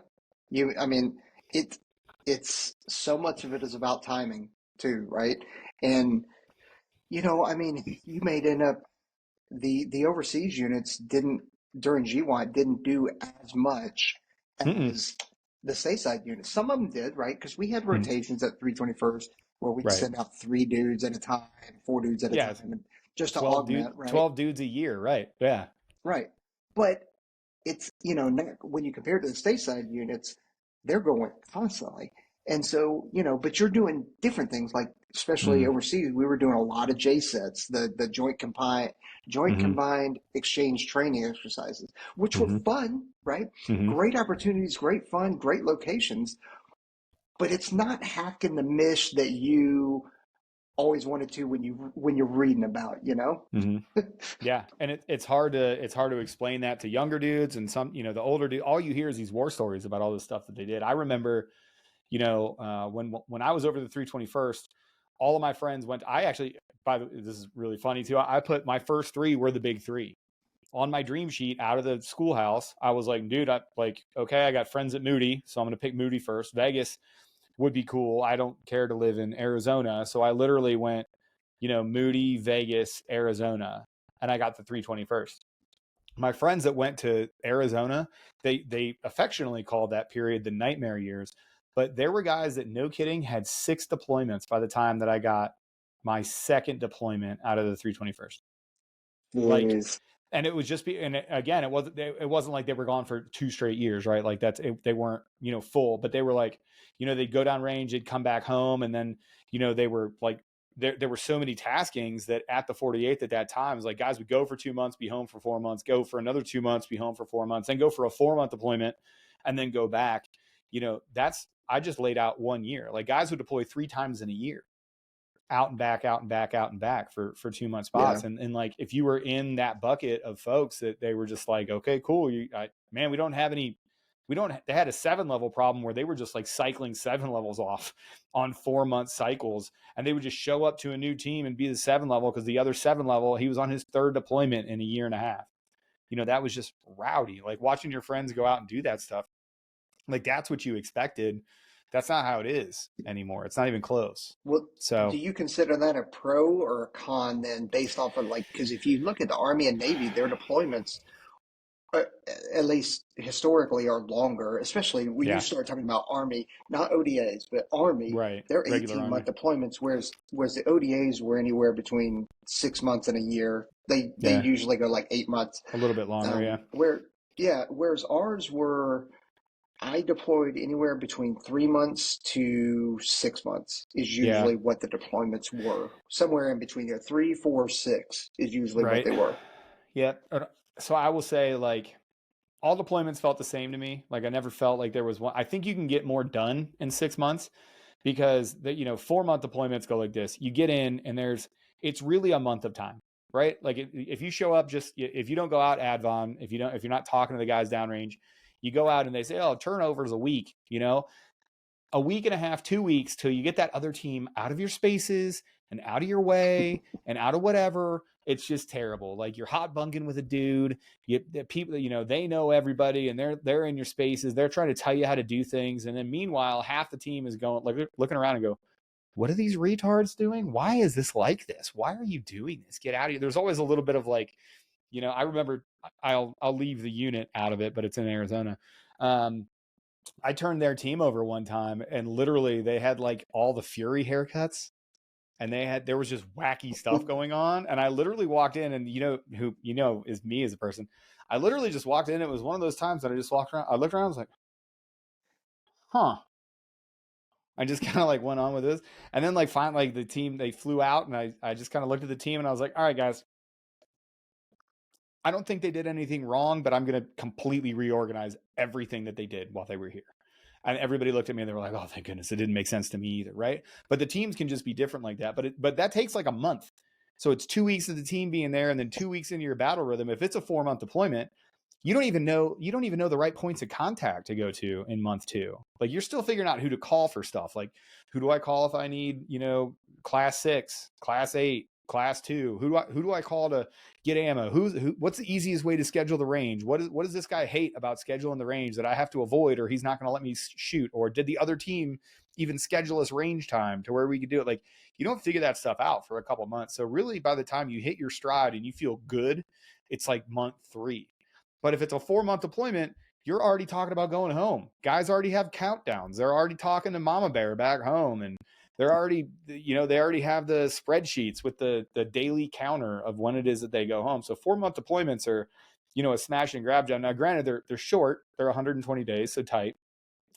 It's so much of it is about timing too, right? And, you may end up, the overseas units during GWAT didn't do as much as the stateside units. Some of them did, right? Because we had rotations at 321st where we'd send out 3 dudes at a time, 4 dudes at a time, and just to augment, right? 12 dudes a year, right? Yeah. Right. But it's, when you compare to the stateside units, they're going constantly. And so, but you're doing different things, like especially overseas, we were doing a lot of J sets, the joint combined exchange training exercises, which were fun, right? Great opportunities, great fun, great locations. But it's not hacking the mish that you always wanted to when you're reading about, Yeah, and it's hard to explain that to younger dudes, and some the older dude. All you hear is these war stories about all this stuff that they did. I remember, when I was over the 321st, all of my friends went. This is really funny too. I put my first 3 were the big 3 on my dream sheet out of the schoolhouse. I was like, dude, okay, I got friends at Moody, so I'm going to pick Moody first. Vegas would be cool. I don't care to live in Arizona. So I literally went, Moody, Vegas, Arizona, and I got the 321st. My friends that went to Arizona, they affectionately called that period the nightmare years. But there were guys that, no kidding, had 6 deployments by the time that I got my second deployment out of the 321st. Like, And it was just and again, it wasn't like they were gone for 2 straight years, right? Like they weren't, full, but they were like, they'd go down range, they'd come back home, and then, they were like, there were so many taskings that at the 48th at that time, it was like guys would go for 2 months, be home for 4 months, go for another 2 months, be home for 4 months, then go for a 4-month deployment, and then go back. I just laid out 1 year. Like guys would deploy 3 times in a year, out and back, out and back, out and back for 2 month spots. Yeah. And like, if you were in that bucket of folks that they were just like, okay, cool. They had a 7-level problem where they were just like cycling 7 levels off on 4-month cycles. And they would just show up to a new team and be the 7-level because the other 7-level, he was on his 3rd deployment in a year and a half. That was just rowdy. Like watching your friends go out and do that stuff. Like that's what you expected. That's not how it is anymore. It's not even close. Well, so do you consider that a pro or a con then, based off of because if you look at the Army and Navy, their deployments, at least historically, are longer, especially when you start talking about Army, not ODAs, but Army, right? They're 18-month deployments, whereas the ODAs were anywhere between 6 months and a year. They usually go like 8 months. A little bit longer, Whereas ours were, I deployed anywhere between 3 months to 6 months is usually what the deployments were. Somewhere in between there, 3, 4, 6 is usually what they were. Yeah. So I will say, like, all deployments felt the same to me. Like I never felt like there was one. I think you can get more done in 6 months because 4-month deployments go like this. You get in and it's really a month of time, right? Like if you show up, if you don't go out advon, if you're not talking to the guys downrange, you go out and they say, oh, turnover is a week, a week and a half, 2 weeks till you get that other team out of your spaces and out of your way and out of whatever. It's just terrible. Like you're hot bunking with a dude. People, they know everybody and they're in your spaces. They're trying to tell you how to do things. And then meanwhile, half the team is going, like, looking around and go, what are these retards doing? Why is this like this? Why are you doing this? Get out of here. There's always a little bit of like, I remember I'll leave the unit out of it, but it's in Arizona. I turned their team over one time and literally they had like all the Fury haircuts and there was just wacky stuff going on. And I literally walked in and who is me as a person. I literally just walked in. It was one of those times that I just walked around. I looked around, I was like, huh. I just kind of like went on with this. And then like finally the team, they flew out and I just kind of looked at the team and I was like, all right, guys, I don't think they did anything wrong, but I'm going to completely reorganize everything that they did while they were here. And everybody looked at me and they were like, oh, thank goodness. It didn't make sense to me either. Right. But the teams can just be different like that. But that takes like a month. So it's 2 weeks of the team being there and then 2 weeks into your battle rhythm. If it's a 4-month deployment, you don't even know the right points of contact to go to in month 2. Like you're still figuring out who to call for stuff. Like who do I call if I need, class 6, class 8, class 2? Who do I call to get ammo? What's the easiest way to schedule the range? What does this guy hate about scheduling the range that I have to avoid, or he's not going to let me shoot? Or did the other team even schedule us range time to where we could do it? Like you don't figure that stuff out for a couple months. So really by the time you hit your stride and you feel good, it's like month 3. But if it's a 4-month deployment, you're already talking about going home. Guys already have countdowns. They're already talking to Mama Bear back home, and they're already, they already have the spreadsheets with the daily counter of when it is that they go home. So 4-month deployments are, a smash and grab job. Now, granted, they're short. They're 120 days, so tight.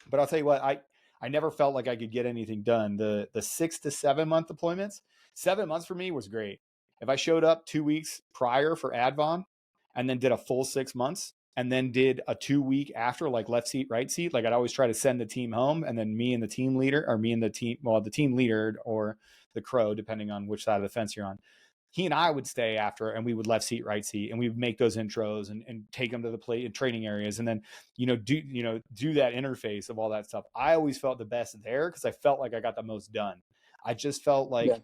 But I'll tell you what, I never felt like I could get anything done. The 6 to 7 month deployments, 7 months for me was great. If I showed up 2 weeks prior for Advon and then did a full 6 months, and then did a 2 week after, like left seat, right seat. Like I'd always try to send the team home, and then me and the team leader or the crow, depending on which side of the fence you're on, he and I would stay after, and we would left seat, right seat, and we would make those intros and take them to the play in training areas, and then do that interface of all that stuff. I always felt the best there because I felt like I got the most done. I just felt like,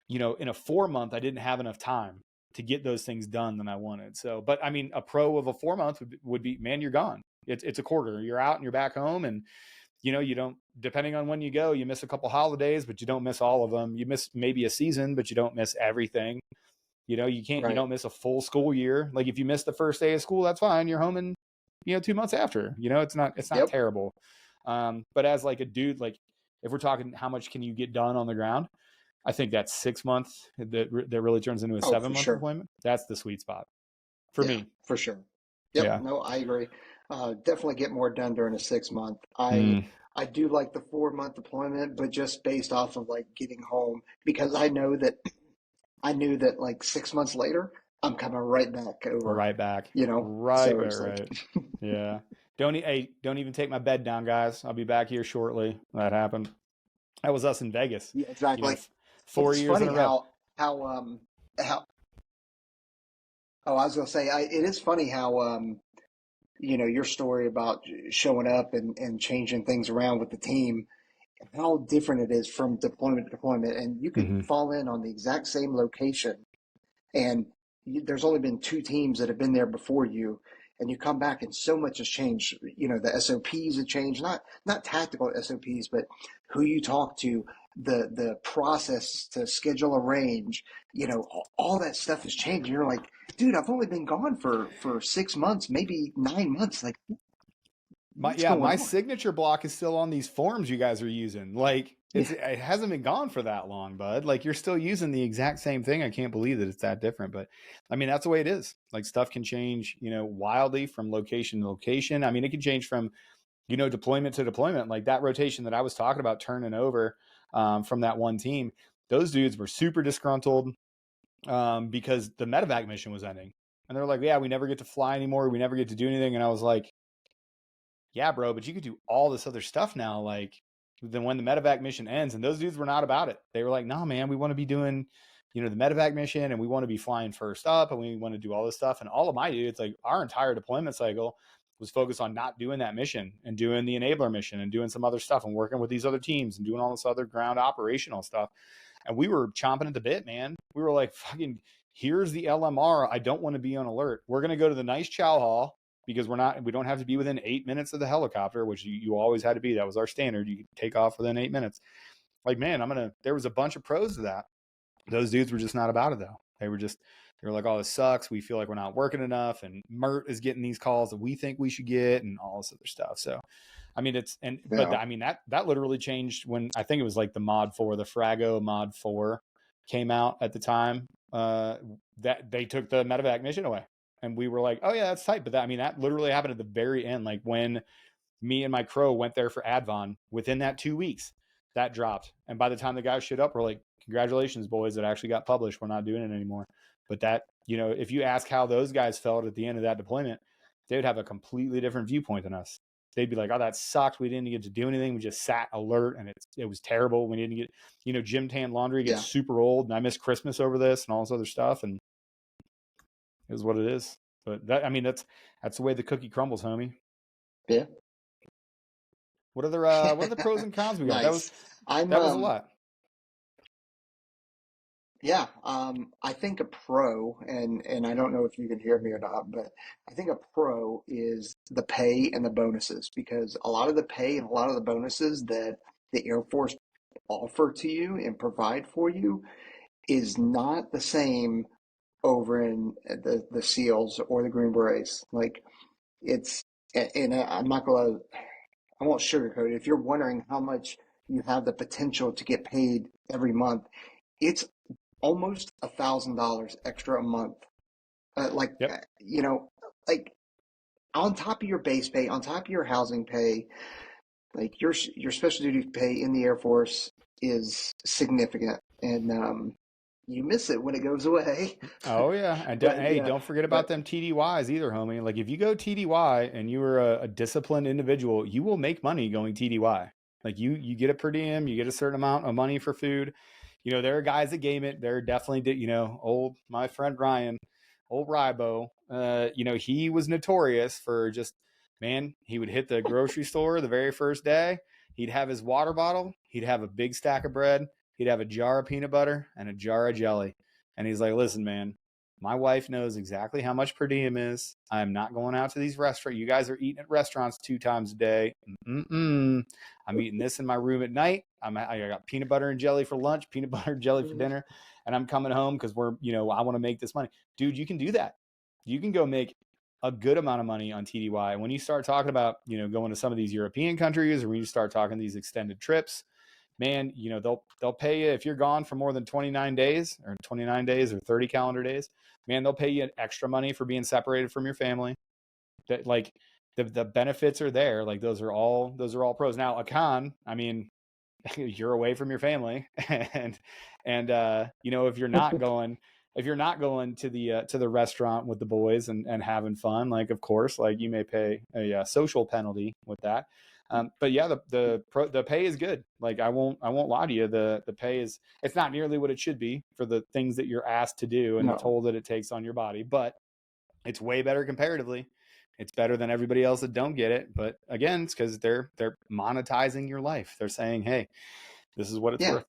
in a 4-month, I didn't have enough time to get those things done than I wanted. So, but I mean, a pro of a 4-month would be, man, you're gone. It's a quarter. You're out and you're back home, and you don't, depending on when you go, you miss a couple holidays, but you don't miss all of them. You miss maybe a season, but you don't miss everything. You don't miss a full school year. Like if you miss the first day of school, that's fine. You're home in, 2 months after. It's not terrible. But as like a dude, like if we're talking how much can you get done on the ground, I think that 6 months that really turns into a 7-month deployment. That's the sweet spot for me. For sure. Yep. Yeah. No, I agree. Definitely get more done during a 6 month. I do like the 4 month deployment, but just based off of like getting home, because I knew that like 6 months later, I'm coming right back over. Right back. So Right. Yeah. Don't even take my bed down, guys. I'll be back here shortly. That happened. That was us in Vegas. Yeah, exactly. 4 years in a row. How oh, I was gonna say, it is funny how your story about showing up and changing things around with the team, how different it is from deployment to deployment, and you can fall in on the exact same location, and there's only been 2 teams that have been there before you, and you come back and so much has changed. The SOPs have changed, not tactical SOPs, but who you talk to, the process to schedule a range, all that stuff has changed. And you're like, dude, I've only been gone for 6 months, maybe 9 months. Like, my signature block is still on these forms you guys are using. Like, it hasn't been gone for that long, bud. Like, you're still using the exact same thing. I can't believe that it's that different, but I mean, that's the way it is. Like, stuff can change, wildly from location to location. I mean, it can change from, deployment to deployment. Like that rotation that I was talking about turning over from that one team, those dudes were super disgruntled because the medevac mission was ending. And they're like, yeah, we never get to fly anymore. We never get to do anything. And I was like, yeah, bro, but you could do all this other stuff now. Like, then when the medevac mission ends, and those dudes were not about it. They were like, nah, man, we want to be doing, the medevac mission, and we want to be flying first up, and we want to do all this stuff. And all of my dudes, like our entire deployment cycle was focused on not doing that mission and doing the enabler mission and doing some other stuff and working with these other teams and doing all this other ground operational stuff. And we were chomping at the bit, man. We were like, fucking, here's the LMR. I don't want to be on alert. We're going to go to the nice chow hall, because we don't have to be within 8 minutes of the helicopter, which you always had to be. That was our standard. You could take off within 8 minutes. Like, man, there was a bunch of pros to that. Those dudes were just not about it though. They were like, oh, this sucks. We feel like we're not working enough. And Mert is getting these calls that we think we should get and all this other stuff. So, I mean, but I mean, that literally changed when I think it was like the mod 4, the Frago mod 4 came out at the time, that they took the medevac mission away. And we were like, oh yeah, that's tight. But that literally happened at the very end. Like when me and my crew went there for Advon, within that 2 weeks, that dropped. And by the time the guys showed up, we're like, congratulations, boys, it actually got published. We're not doing it anymore. But that, if you ask how those guys felt at the end of that deployment, they would have a completely different viewpoint than us. They'd be like, oh, that sucked. We didn't get to do anything. We just sat alert and it was terrible. We didn't get, Gym Tan Laundry gets super old and I miss Christmas over this and all this other stuff. And it is what it is. But that's the way the cookie crumbles, homie. Yeah. What are the pros and cons we got? Nice. That was a lot. Yeah. I think a pro, and I don't know if you can hear me or not, but I think a pro is the pay and the bonuses, because a lot of the pay and a lot of the bonuses that the Air Force offer to you and provide for you is not the same over in the SEALs or the Green Berets. Like, it's, and I won't sugarcoat it. If you're wondering how much you have the potential to get paid every month, it's almost $1,000 extra a month. Like on top of your base pay, on top of your housing pay, like your special duty pay in the Air Force is significant, and you miss it when it goes away. Oh yeah, and don't forget about them TDYs either, homie. Like if you go TDY and you are a disciplined individual, you will make money going TDY. Like you get a per diem, you get a certain amount of money for food. There are guys that game it. There definitely did. My friend Ryan, old Rybo. He was notorious for just, man, he would hit the grocery store the very first day. He'd have his water bottle. He'd have a big stack of bread. He'd have a jar of peanut butter and a jar of jelly. And he's like, listen, man, my wife knows exactly how much per diem is. I'm not going out to these restaurants. You guys are eating at restaurants 2 times a day. I'm eating this in my room at night. I got peanut butter and jelly for lunch, peanut butter and jelly for dinner. And I'm coming home because I want to make this money. Dude, you can do that. You can go make a good amount of money on TDY. And when you start talking about, going to some of these European countries, or when you start talking these extended trips, man, you know, they'll pay you if you're gone for more than 29 days or 30 calendar days, man, they'll pay you extra money for being separated from your family. That, like, the benefits are there. Like, those are all pros. Now, a con, I mean, you're away from your family, and you know, if you're not going to the restaurant with the boys and having fun, like, of course, like, you may pay a social penalty with that. But yeah, the pay is good. Like, I won't lie to you. The pay is, it's not nearly what it should be for the things that you're asked to do and the toll that it takes on your body, but it's way better comparatively. It's better than everybody else that don't get it. But again, it's because they're monetizing your life. They're saying, hey, this is what it's worth.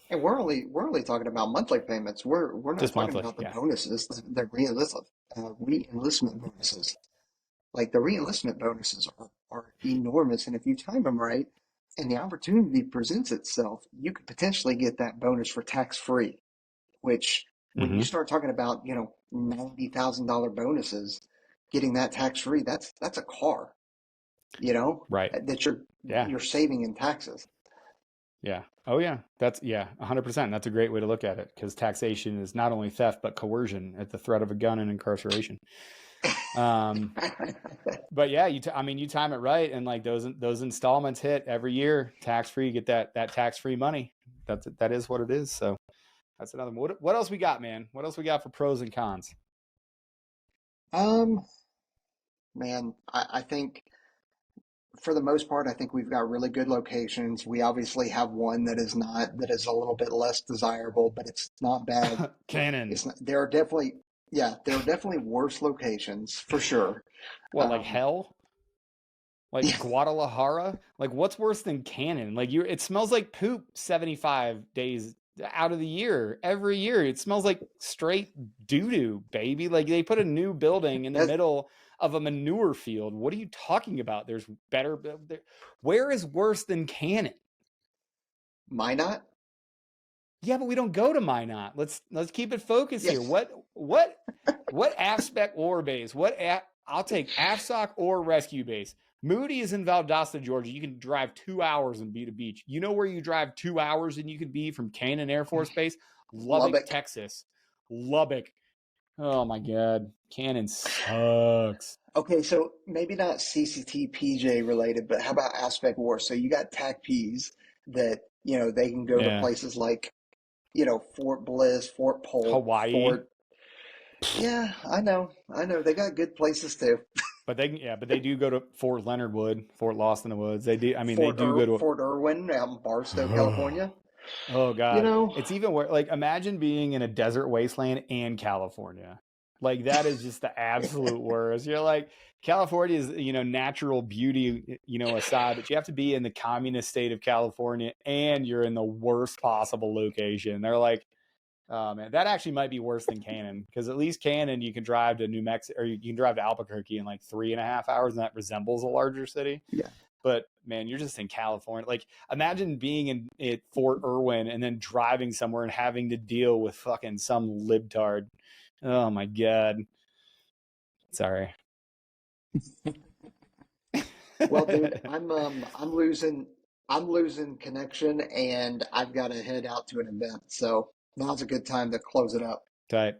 And we're only talking about monthly payments. We're not just talking monthly, about the bonuses, the re-enlistment bonuses. Like, the re-enlistment bonuses are enormous, and if you time them right and the opportunity presents itself, you could potentially get that bonus for tax-free, which when you start talking about, you know, $90,000 bonuses, getting that tax-free, that's a car, you know, right, that you're saving in taxes. Yeah. Oh yeah. That's 100%. That's a great way to look at it, because taxation is not only theft, but coercion at the threat of a gun and incarceration. But yeah, you time it right, and like those installments hit every year, tax free. Get that tax free money. That is what it is. So that's another one. What else we got, man? What else we got for pros and cons? Man, I think for the most part, I think we've got really good locations. We obviously have one that is a little bit less desirable, but it's not bad. Cannon. There are definitely worse locations for sure. What, like hell? Like Guadalajara? Like, what's worse than Cannon? Like, it smells like poop 75 days out of the year. Every year it smells like straight doo-doo, baby. Like, they put a new building in the middle of a manure field. What are you talking about? There's better. Where is worse than Cannon? Minot? Yeah, but we don't go to Minot. Let's keep it focused here. What AFSPECWAR base? I'll take AFSOC or rescue base. Moody is in Valdosta, Georgia. You can drive 2 hours and be to beach. You know where you drive 2 hours and you can be from Cannon Air Force Base? Lubbock, Texas. Lubbock. Oh my God. Cannon sucks. Okay, so maybe not CCT-PJ related, but how about AFSPECWAR? So you got TACPs that, you know, they can go to places like, you know, Fort Bliss, Fort Polk, Hawaii. Yeah, I know. They got good places too. But they do go to Fort Leonard Wood, Fort Lost in the Woods. They do. I mean, Fort they do go to Fort Irwin out in Barstow, California. Oh God. You know, it's even where, like, imagine being in a desert wasteland and California. Like, that is just the absolute worst. You're like, California is, you know, natural beauty, you know, aside, but you have to be in the communist state of California and you're in the worst possible location. They're like, oh man, that actually might be worse than Cannon, because at least Cannon you can drive to New Mexico, or you can drive to Albuquerque in like 3.5 hours, and that resembles a larger city. Yeah. But man, you're just in California. Like, imagine being at Fort Irwin and then driving somewhere and having to deal with fucking some libtard. Oh my God. Sorry. Well, dude, I'm losing connection, and I've got to head out to an event. So now's a good time to close it up. Tight.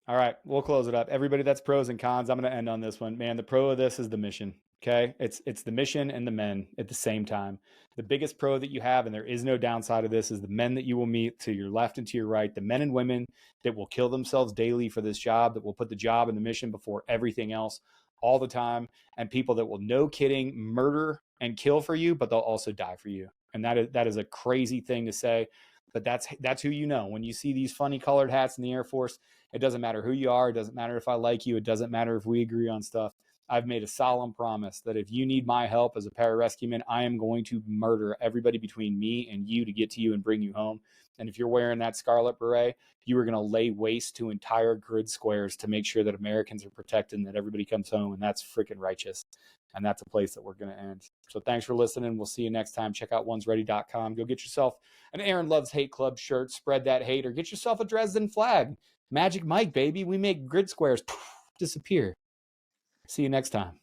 All right, we'll close it up. Everybody, that's pros and cons. I'm going to end on this one. Man, the pro of this is the mission. Okay, it's the mission and the men at the same time. The biggest pro that you have, and there is no downside of this, is the men that you will meet to your left and to your right, the men and women that will kill themselves daily for this job, that will put the job and the mission before everything else all the time, and people that will, no kidding, murder and kill for you, but they'll also die for you. And that is a crazy thing to say, but that's who you know. When you see these funny colored hats in the Air Force, it doesn't matter who you are. It doesn't matter if I like you. It doesn't matter if we agree on stuff. I've made a solemn promise that if you need my help as a pararescueman, I am going to murder everybody between me and you to get to you and bring you home. And if you're wearing that scarlet beret, you are going to lay waste to entire grid squares to make sure that Americans are protected and that everybody comes home. And that's freaking righteous. And that's a place that we're going to end. So thanks for listening. We'll see you next time. Check out onesready.com. Go get yourself an Aaron Loves Hate Club shirt. Spread that hate, or get yourself a Dresden flag. Magic Mike, baby. We make grid squares disappear. See you next time.